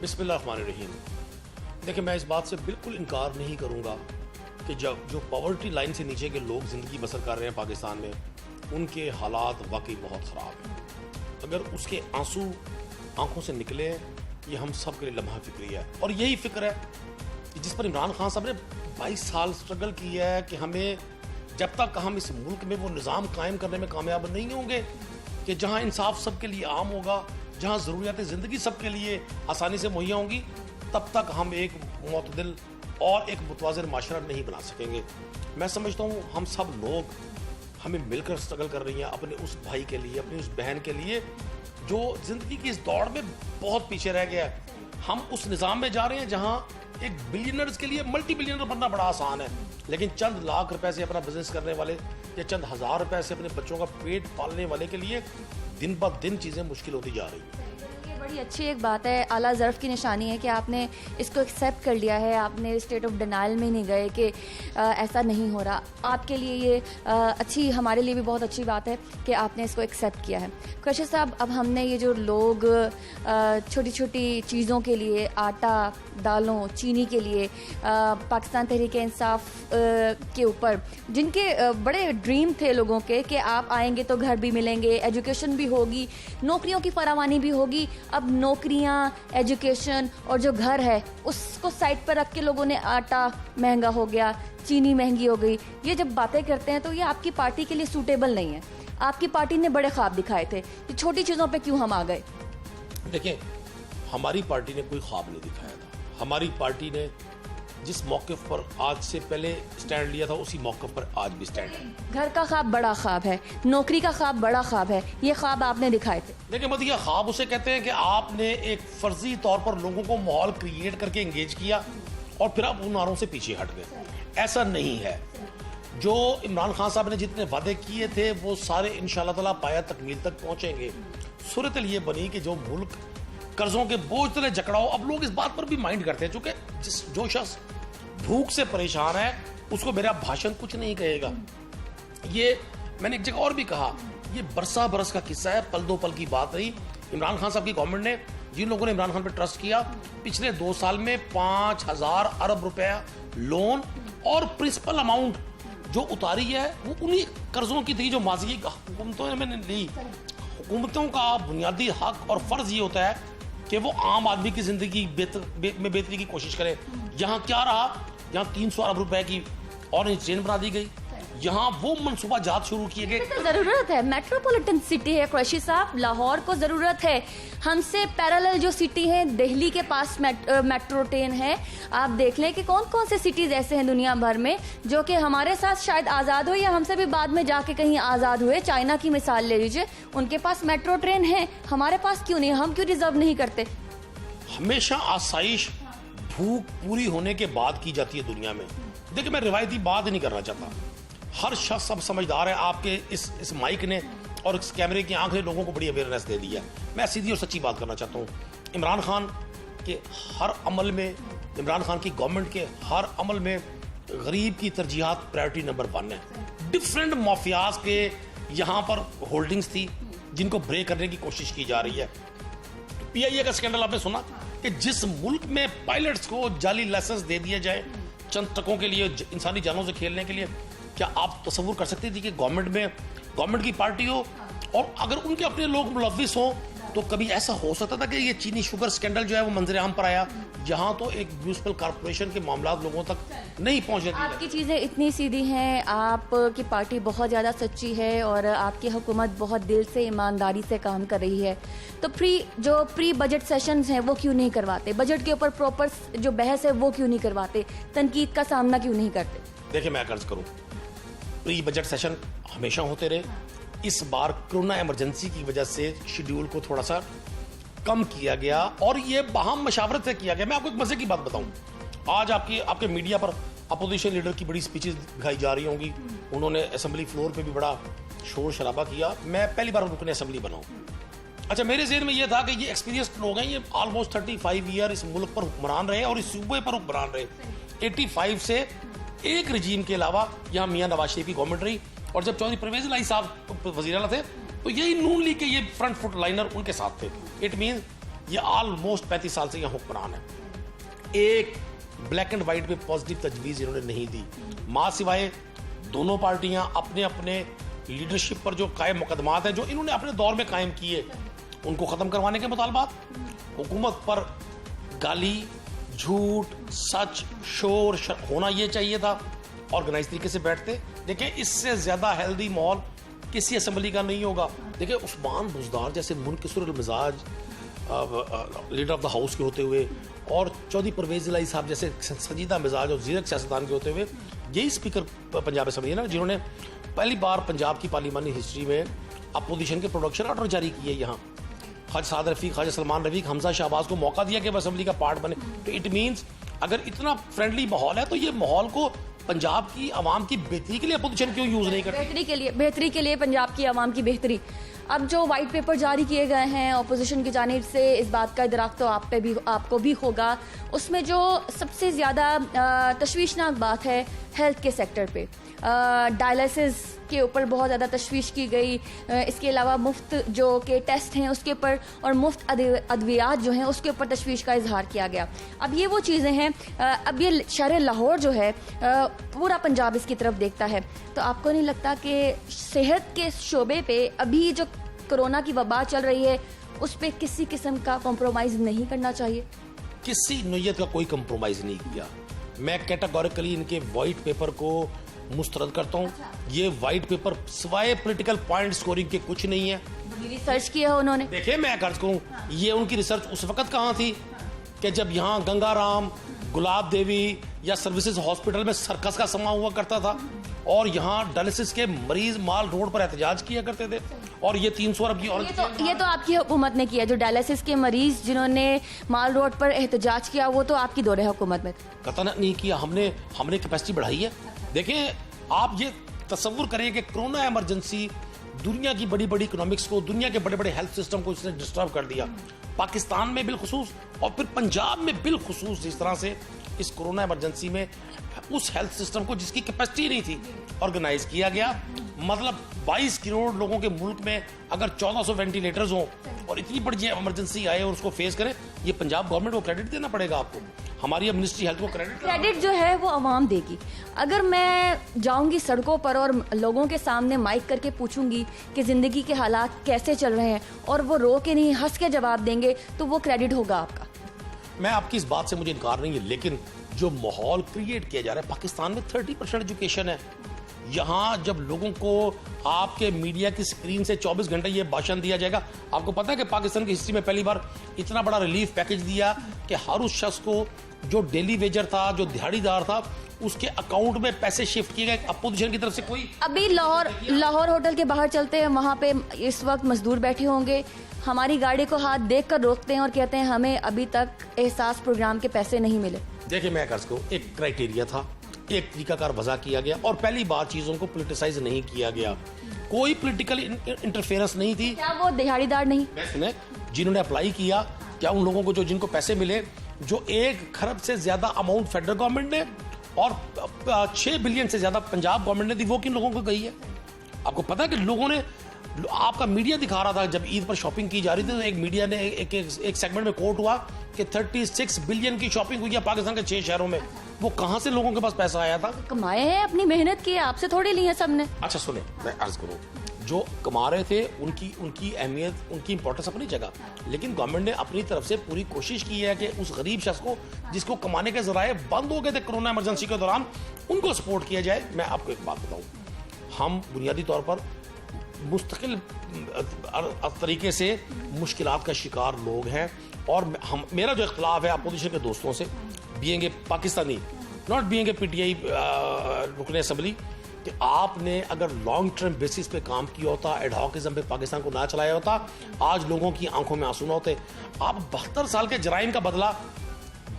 बिस्मिल्लाहिर्रहमानिर्रहीम। देखिए, मैं इस बात से बिल्कुल इनकार नहीं करूँगा कि जो पॉवर्टी लाइन से नीचे के लोग ज़िंदगी बसर कर रहे हैं पाकिस्तान में, उनके हालात वाकई बहुत ख़राब हैं। अगर उसके आंसू आंखों से निकले, ये हम सब के लिए लम्हा फिक्री है। और यही फिक्र है कि जिस पर इमरान खान साहब ने 22 साल स्ट्रगल किया है कि हमें जब तक हम इस मुल्क में वो निज़ाम कायम करने में कामयाब नहीं होंगे कि जहाँ इंसाफ सबके लिए आम होगा, जहाँ ज़रूरियात ज़िंदगी सबके लिए आसानी से मुहैया होंगी, तब तक हम एक मुतदिल और एक मुतवाज़िन माशरा नहीं बना सकेंगे। मैं समझता हूँ हम सब लोग हमें मिलकर स्ट्रगल कर रही हैं अपने उस भाई के लिए, अपनी उस बहन के लिए जो ज़िंदगी की इस दौड़ में बहुत पीछे रह गया है। हम उस निज़ाम में जा रहे हैं जहाँ एक बिलियनर्स के लिए मल्टी बिलियनर बनना बड़ा आसान है, लेकिन चंद लाख रुपए से अपना बिजनेस करने वाले या चंद हज़ार रुपए से अपने बच्चों का पेट पालने वाले के लिए दिन ब दिन चीज़ें मुश्किल होती जा रही हैं। ये बड़ी अच्छी एक बात है, आला ज़र्फ़ की निशानी है कि आपने इसको एक्सेप्ट कर लिया है, आपने स्टेट ऑफ डिनाइल में नहीं गए कि ऐसा नहीं हो रहा। आपके लिए ये अच्छी, हमारे लिए भी बहुत अच्छी बात है कि आपने इसको एक्सेप्ट किया है। ख़ुर्शीद साहब, अब हमने ये जो लोग छोटी छोटी चीज़ों के लिए, आटा, दालों, चीनी के लिए पाकिस्तान तहरीक इंसाफ के ऊपर जिनके बड़े ड्रीम थे लोगों के कि आप आएंगे तो घर भी मिलेंगे, एजुकेशन भी होगी, नौकरियों की फरावानी भी होगी, अब नौकरियां, एजुकेशन और जो घर है उसको साइड पर रख के लोगों ने आटा महंगा हो गया, चीनी महंगी हो गई, ये जब बातें करते हैं तो ये आपकी पार्टी के लिए सूटेबल नहीं है। आपकी पार्टी ने बड़े ख्वाब दिखाए थे, ये छोटी चीज़ों पे क्यों हम आ गए? देखिए, हमारी पार्टी ने कोई ख्वाब नहीं दिखाया था। हमारी पार्टी ने जिस मौके पर आज से पहले स्टैंड लिया था उसी मौके पर आज भी स्टैंड है। घर का ख्वाब बड़ा ख्वाब है, नौकरी का ख्वाब बड़ा ख्वाब है, ये ख्वाब आपने दिखाए थे। देखिए मत, ये ख्वाब उसे कहते हैं कि आपने एक फर्जी तौर पर लोगों को माहौल क्रिएट करके एंगेज किया और फिर आप उन नारों से पीछे हट गए। ऐसा नहीं है। जो इमरान खान साहब ने जितने वादे किए थे वो सारे इंशाअल्लाह ताला पाया तकमील तक पहुंचेंगे। सूरत ये बनी कि जो मुल्क कर्जों के बोझ तले जकड़ाओ, अब लोग इस बात पर भी माइंड करते हैं, चूंकि जो शख्स भूख से परेशान है उसको मेरा भाषण कुछ नहीं कहेगा। ये मैंने एक जगह और भी कहा, ये बरसा बरस का किस्सा है, पल दो पल की बात नहीं। इमरान खान साहब की गवर्नमेंट ने, जिन लोगों ने इमरान खान पर ट्रस्ट किया, पिछले 2 साल में 5000 अरब रुपया लोन और प्रिंसिपल अमाउंट जो उतारी है वो उन्हीं कर्जों की थी जो माजी हुकूमतों ने ली। हुकूमतों का बुनियादी हक और फर्ज ये होता है कि वो आम आदमी की जिंदगी में बेहतरी की कोशिश करे। यहाँ क्या रहा, यहाँ 300 अरब रुपए की ऑरेंज ट्रेन बना दी गई, यहाँ वो मनसूबा जात शुरू किए गए। तो जरूरत है, मेट्रोपॉलिटन सिटी है क़ुरैशी साहब, लाहौर को जरूरत है। हमसे पैरेलल जो सिटी है दिल्ली के पास मेट्रो ट्रेन है। आप देख लें कि कौन कौन से सिटीज ऐसे हैं दुनिया भर में जो कि हमारे साथ शायद आज़ाद हुए या हमसे भी बाद में जाके कहीं आज़ाद हुए। चाइना की मिसाल ले लीजिए, उनके पास मेट्रो ट्रेन है, हमारे पास क्यों नहीं? हम क्यों डिजर्व नहीं करते? हमेशा आसाइश भूख पूरी होने के बाद की जाती है दुनिया में। देखिए, मैं रिवायती बात नहीं करना चाहता, हर शख्स सब समझदार है। आपके इस माइक ने और इस कैमरे की आंख ने लोगों को बड़ी अवेयरनेस दे दी है। मैं सीधी और सच्ची बात करना चाहता हूँ। इमरान खान के हर अमल में, इमरान खान की गवर्नमेंट के हर अमल में गरीब की तरजीहात प्रायोरिटी नंबर 1 है। डिफरेंट माफियाज के यहाँ पर होल्डिंग्स थी जिनको ब्रेक करने की कोशिश की जा रही है। PIA का स्कैंडल आपने सुना कि जिस मुल्क में पायलट्स को जाली लाइसेंस दे दिया जाए चंद टकों के लिए, इंसानी जानों से खेलने के लिए, क्या आप तस्वुर कर सकते थे कि गवर्नमेंट की पार्टी हो और अगर उनके अपने लोग मुलव्विस हो तो कभी ऐसा हो सकता था कि ये चीनी शुगर स्कैंडल जो है वो मंजर आम पर आया, जहां तो एक म्यूनिसिपल कॉर्पोरेशन के मामला लोगों तक नहीं पहुंचने दी। आपकी चीज़ें इतनी सीधी हैं, आपकी पार्टी बहुत ज़्यादा सच्ची है और आपकी हुकूमत बहुत दिल से, ईमानदारी से काम कर रही है। तो प्री बजट सेशंस हैं वो क्यों नहीं करवाते? बजट के ऊपर प्रॉपर जो बहस है वो क्यों नहीं करवाते? तनकीद का सामना क्यों नहीं करते? देखिए, मैं अर्ज करूँ, प्री बजट सेशन हमेशा होते रहे। इस बार कोरोना इमरजेंसी की वजह से शेड्यूल को थोड़ा सा कम किया गया और ये बाहम मशावरत से किया गया। मैं आपको एक मजे की बात बताऊं, आज आपके मीडिया पर अपोजिशन लीडर की बड़ी स्पीचेस दिखाई जा रही होंगी। उन्होंने असेंबली फ्लोर पे भी बड़ा शोर शराबा किया। मैं पहली बार रुकने असेंबली बनाऊं। अच्छा, मेरे ज़हन में ये था कि ये एक्सपीरियंस्ड लोग हैं, ये ऑलमोस्ट 35 ईयर इस मुल्क पर हुक्मरान रहे और इस सूबे पर हुक्मरान रहे। 85 से एक रजीम के अलावा यहाँ मियाँ नवाज शरीफ की गवर्नमेंट रही और जब चौधरी परवेज इलाही साहब वज़ीर आला थे तो यही नून लीग के ये फ्रंट फुट लाइनर उनके साथ थे। इट मीन ये ऑलमोस्ट 35 साल से यहाँ हुक्मरान है। एक ब्लैक एंड व्हाइट पे पॉजिटिव तजवीज़ इन्होंने नहीं दी, माँ सिवाय दोनों पार्टियां अपने अपने लीडरशिप पर जो कायम मुकदमात हैं जो इन्होंने अपने दौर में कायम किए उनको ख़त्म करवाने के मुतालबात, हुकूमत पर गाली, झूठ सच शोर होना ये चाहिए था, ऑर्गेनाइज तरीके से बैठते। देखिए इससे ज़्यादा हेल्दी माहौल किसी असेंबली का नहीं होगा। देखिए उस्मान बुज़दार जैसे मुनकिसुर मिजाज लीडर ऑफ द हाउस के होते हुए और चौधरी परवेज़ इलाही साहब जैसे संजीदा मिजाज और ज़ीरक सियासतदान के होते हुए यही स्पीकर पंजाब असेंबली है ना जिन्होंने पहली बार पंजाब की पार्लिमानी हिस्ट्री में अपोजिशन के प्रोडक्शन ऑर्डर जारी किए। यहाँ ख्वाजा साद रफीक, ख्वाजा सलमान रफीक, हमजा शहबाज को मौका दिया कि वह असेंबली का पार्ट बने। तो इट मीन्स अगर इतना फ्रेंडली माहौल है तो ये माहौल को पंजाब की आवाम की बेहतरी के लिए अपोजिशन क्यों यूज नहीं करती? बेहतरी के लिए पंजाब की आवाम की बेहतरी। अब जो वाइट पेपर जारी किए गए हैं अपोजिशन की जानिब से, इस बात का इदराक तो आपको भी होगा। उसमें जो सबसे ज़्यादा तशवीशनाक बात है हेल्थ के सेक्टर पे, डायलिसिस के ऊपर बहुत ज़्यादा तशवीश की गई। इसके अलावा मुफ्त जो के टेस्ट हैं उसके ऊपर और मुफ्त अद्वियात जो हैं उसके ऊपर तशवीश का इजहार किया गया। अब ये वो चीज़ें हैं, अब ये शहर लाहौर जो है पूरा पंजाब इसकी तरफ देखता है। तो आपको नहीं लगता कि सेहत के शोबे पे अभी जो कोरोना की वबा चल रही है उस पर किसी किस्म का कॉम्प्रोमाइज़ नहीं करना चाहिए? किसी नोयत का कोई कॉम्प्रोमाइज़ नहीं किया। मैं कैटेगोरिकली इनके वाइट पेपर को मुस्तरद करता हूँ। ये वाइट पेपर सिवाय पॉलिटिकल पॉइंट स्कोरिंग के कुछ नहीं है। रिसर्च किया उन्होंने। देखिए मैं कर्ज करूँ, ये उनकी रिसर्च उस वक्त कहाँ थी कि जब यहाँ गंगाराम, गुलाब देवी या सर्विसेज हॉस्पिटल में सर्कस का समा हुआ करता था और यहाँ डायलिसिस के मरीज माल रोड पर एहतजाज किया करते थे और ये 300 अरब की ये तो आपकी हुकूमत ने किया। जो डायलिसिस के मरीज जिन्होंने माल रोड पर एहतजाज किया वो तो आपकी दौरे हुकूमत में कतई नहीं किया। हमने कैपेसिटी बढ़ाई है। देखें आप ये तस्वुर करें कि कोरोना इमरजेंसी दुनिया की बड़ी बड़ी इकोनॉमिक्स को, दुनिया के बड़े बड़े हेल्थ सिस्टम को इसने डिस्टर्ब कर दिया। पाकिस्तान में बिलखुसूस और फिर पंजाब में बिलखुसूस जिस तरह से इस कोरोना इमरजेंसी में उस हेल्थ सिस्टम को जिसकी कैपेसिटी नहीं थी ऑर्गेनाइज किया गया। मतलब 22 करोड़ लोगों के मुल्क में अगर 1400 वेंटिलेटर्स हों और इतनी बड़ी इमरजेंसी आए और उसको फेस करें, ये पंजाब गवर्नमेंट को क्रेडिट देना पड़ेगा आपको। हमारी मिनिस्ट्री हेल्थ को क्रेडिट जो है वो आवाम देगी। अगर मैं जाऊंगी सड़कों पर और लोगों के सामने माइक करके पूछूंगी कि ज़िंदगी के हालात कैसे चल रहे हैं और वो रो के नहीं हंस के जवाब देंगे तो वो क्रेडिट होगा आपका। मैं आपकी इस बात से मुझे इनकार नहीं है, लेकिन जो माहौल क्रिएट किया जा रहा है, पाकिस्तान में 30% एजुकेशन है। यहाँ जब लोगों को आपके मीडिया की स्क्रीन से 24 घंटे ये भाषण दिया जाएगा, आपको पता है कि पाकिस्तान की हिस्ट्री में पहली बार इतना बड़ा रिलीफ पैकेज दिया कि हर उस शख्स को जो डेली वेजर था, जो दिहाड़ीदार था, उसके अकाउंट में पैसे शिफ्ट किए गए। अपोजिशन की तरफ से कोई अभी लाहौर होटल के बाहर चलते हैं, वहाँ पे इस वक्त मजदूर बैठे होंगे, हमारी गाड़ी को हाथ देख कर रोकते हैं और कहते हैं हमें अभी तक एहसास प्रोग्राम के पैसे नहीं मिले। देखिए मैं कर्ज को एक क्राइटेरिया था, एक तरीकाकार वजह किया गया और पहली बार चीजों को पोलिटिसाइज नहीं किया गया, कोई पॉलिटिकल इंटरफेरेंस नहीं थी। क्या वो दिहाड़ीदार नहीं? सुने, जिन्होंने अप्लाई किया, क्या उन लोगों को जिनको पैसे मिले, जो 1 खरब से ज्यादा अमाउंट फेडरल गवर्नमेंट ने और 6 बिलियन से ज्यादा पंजाब गवर्नमेंट ने दी, वो किन लोगों को गई है? आपको पता है कि लोगों ने, आपका मीडिया दिखा रहा था जब ईद पर शॉपिंग की जा रही थी तो एक मीडिया ने एक सेगमेंट में कोट हुआ कि 36 बिलियन की शॉपिंग हुई है पाकिस्तान के 6 शहरों में। वो कहां से लोगों के पास पैसा आया था? कमाए हैं, अपनी मेहनत की, आपसे थोड़ी ली है सबने। अच्छा सुने, मैं अर्ज करूं, जो कमा रहे थे उनकी अहमियत, उनकी इंपॉर्टेंस अपनी जगह, लेकिन गवर्नमेंट ने अपनी तरफ से पूरी कोशिश की है कि उस गरीब शख्स को जिसको कमाने के जराए बंद हो गए थे कोरोना इमरजेंसी के दौरान, उनको सपोर्ट किया जाए। मैं आपको एक बात बताऊं, हम बुनियादी तौर पर मुस्तकिल तरीके से मुश्किलात का शिकार लोग हैं और मेरा जो इख्तलाफ है अपोजिशन के दोस्तों से, being a Pakistani, not being a PTI रुकने असेंबली, कि आपने अगर लॉन्ग टर्म बेसिस पे काम किया होता, एडहॉकिज्म पे पाकिस्तान को ना चलाया होता, आज लोगों की आंखों में आंसू न होते। आप 72 साल के जराइम का बदला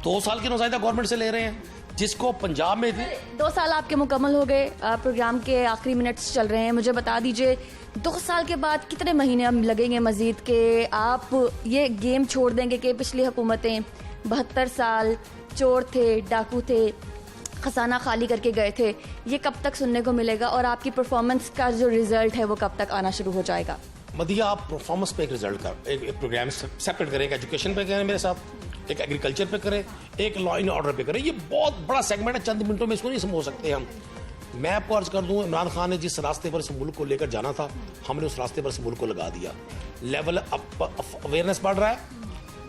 2 साल की नुज़ाइदा गवर्नमेंट से ले रहे हैं, जिसको पंजाब में 2 साल आपके मुकम्मल हो गए, प्रोग्राम के आखिरी मिनट्स चल रहे हैं। मुझे बता दीजिए 2 साल के बाद कितने महीने हम लगेंगे मजीद के आप ये गेम छोड़ देंगे कि पिछली हुकूमतें 72 साल चोर थे, डाकू थे, खजाना खाली करके गए थे, ये कब तक सुनने को मिलेगा और आपकी परफॉर्मेंस का जो रिजल्ट है वो कब तक आना शुरू हो जाएगा? मदिया, आप परफॉर्मेंस पे एक रिजल्ट का एक प्रोग्राम सेपरेट करें, एक एजुकेशन पे करें मेरे साथ, एक एग्रीकल्चर पे करें, एक लॉ एंड ऑर्डर पे करें। ये बहुत बड़ा सेगमेंट है, चंद मिनटों में इसको नहीं समझ सकते हम। मैं आपको अर्ज कर दूं, इमरान खान ने जिस रास्ते पर इस मुल्क को लेकर जाना था, हमने उस रास्ते पर इस मुल्क को लगा दिया। लेवल अवेयरनेस बढ़ रहा है,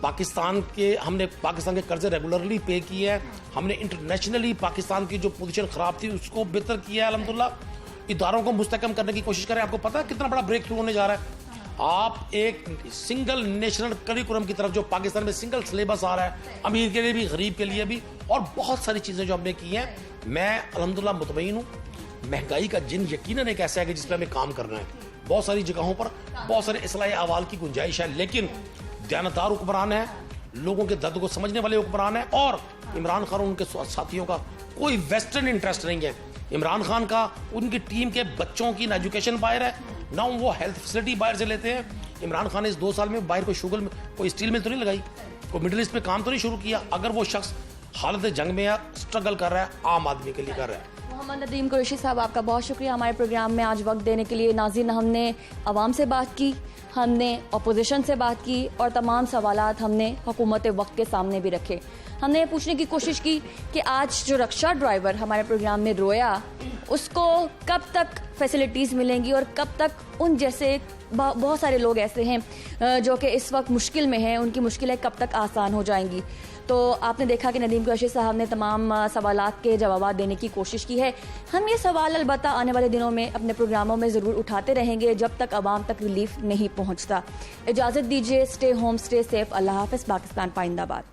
पाकिस्तान के कर्जे रेगुलरली पे किए हैं, हमने इंटरनेशनली पाकिस्तान की जो पोजीशन खराब थी उसको बेहतर किया है अल्हम्दुलिल्लाह। इदारों को मुस्तहकम करने की कोशिश करें। आपको पता है कितना बड़ा ब्रेक थ्रू होने जा रहा है। आप एक सिंगल नेशनल करिकुलम की तरफ, जो पाकिस्तान में सिंगल सिलेबस आ रहा है, अमीर के लिए भी गरीब के लिए भी, और बहुत सारी चीज़ें जो हमने की हैं, मैं अल्हम्दुलिल्लाह मुतमईन हूँ। महंगाई का जिन यकीनन एक ऐसा है कि जिस पर हमें काम करना है। बहुत सारी जगहों पर बहुत सारे इस्लाही अहवाल की गुंजाइश है, लेकिन दयानतदार हुक्मरान है, लोगों के दर्द को समझने वाले हुक्मरान है, और इमरान खान और उनके साथियों का कोई वेस्टर्न इंटरेस्ट नहीं है। इमरान खान का उनकी टीम के बच्चों की ना एजुकेशन बाहर है, ना वो हेल्थ फैसिलिटी बाहर से लेते हैं। इमरान खान ने इस 2 साल में बाहर कोई स्टील मिल तो नहीं लगाई, कोई मिडिल ईस्ट में काम तो नहीं शुरू किया। अगर वो शख्स हालत जंग में या स्ट्रगल कर रहा है, आम आदमी के लिए कर रहा है। मोहम्मद नदीम कुरैशी साहब, आपका बहुत शुक्रिया हमारे प्रोग्राम में आज वक्त देने के लिए। नाज़रीन, हमने आवाम से बात की, हमने अपोजिशन से बात की, और तमाम सवालात हमने हुकूमत वक्त के सामने भी रखे। हमने ये पूछने की कोशिश की कि आज जो रक्षा ड्राइवर हमारे प्रोग्राम में रोया, उसको कब तक फैसिलिटीज़ मिलेंगी और कब तक उन जैसे बहुत सारे लोग ऐसे हैं जो कि इस वक्त मुश्किल में हैं, उनकी मुश्किलें कब तक आसान हो जाएंगी। तो आपने देखा कि नदीम कुरैशी साहब ने तमाम सवालात के जवाब देने की कोशिश की है। हम ये सवाल अलबत्ता आने वाले दिनों में अपने प्रोग्रामों में ज़रूर उठाते रहेंगे जब तक आवाम तक रिलीफ नहीं पहुँचता। इजाज़त दीजिए। Stay home, stay safe. अल्लाह हाफ़िज़। पाकिस्तान पाइंदाबाद।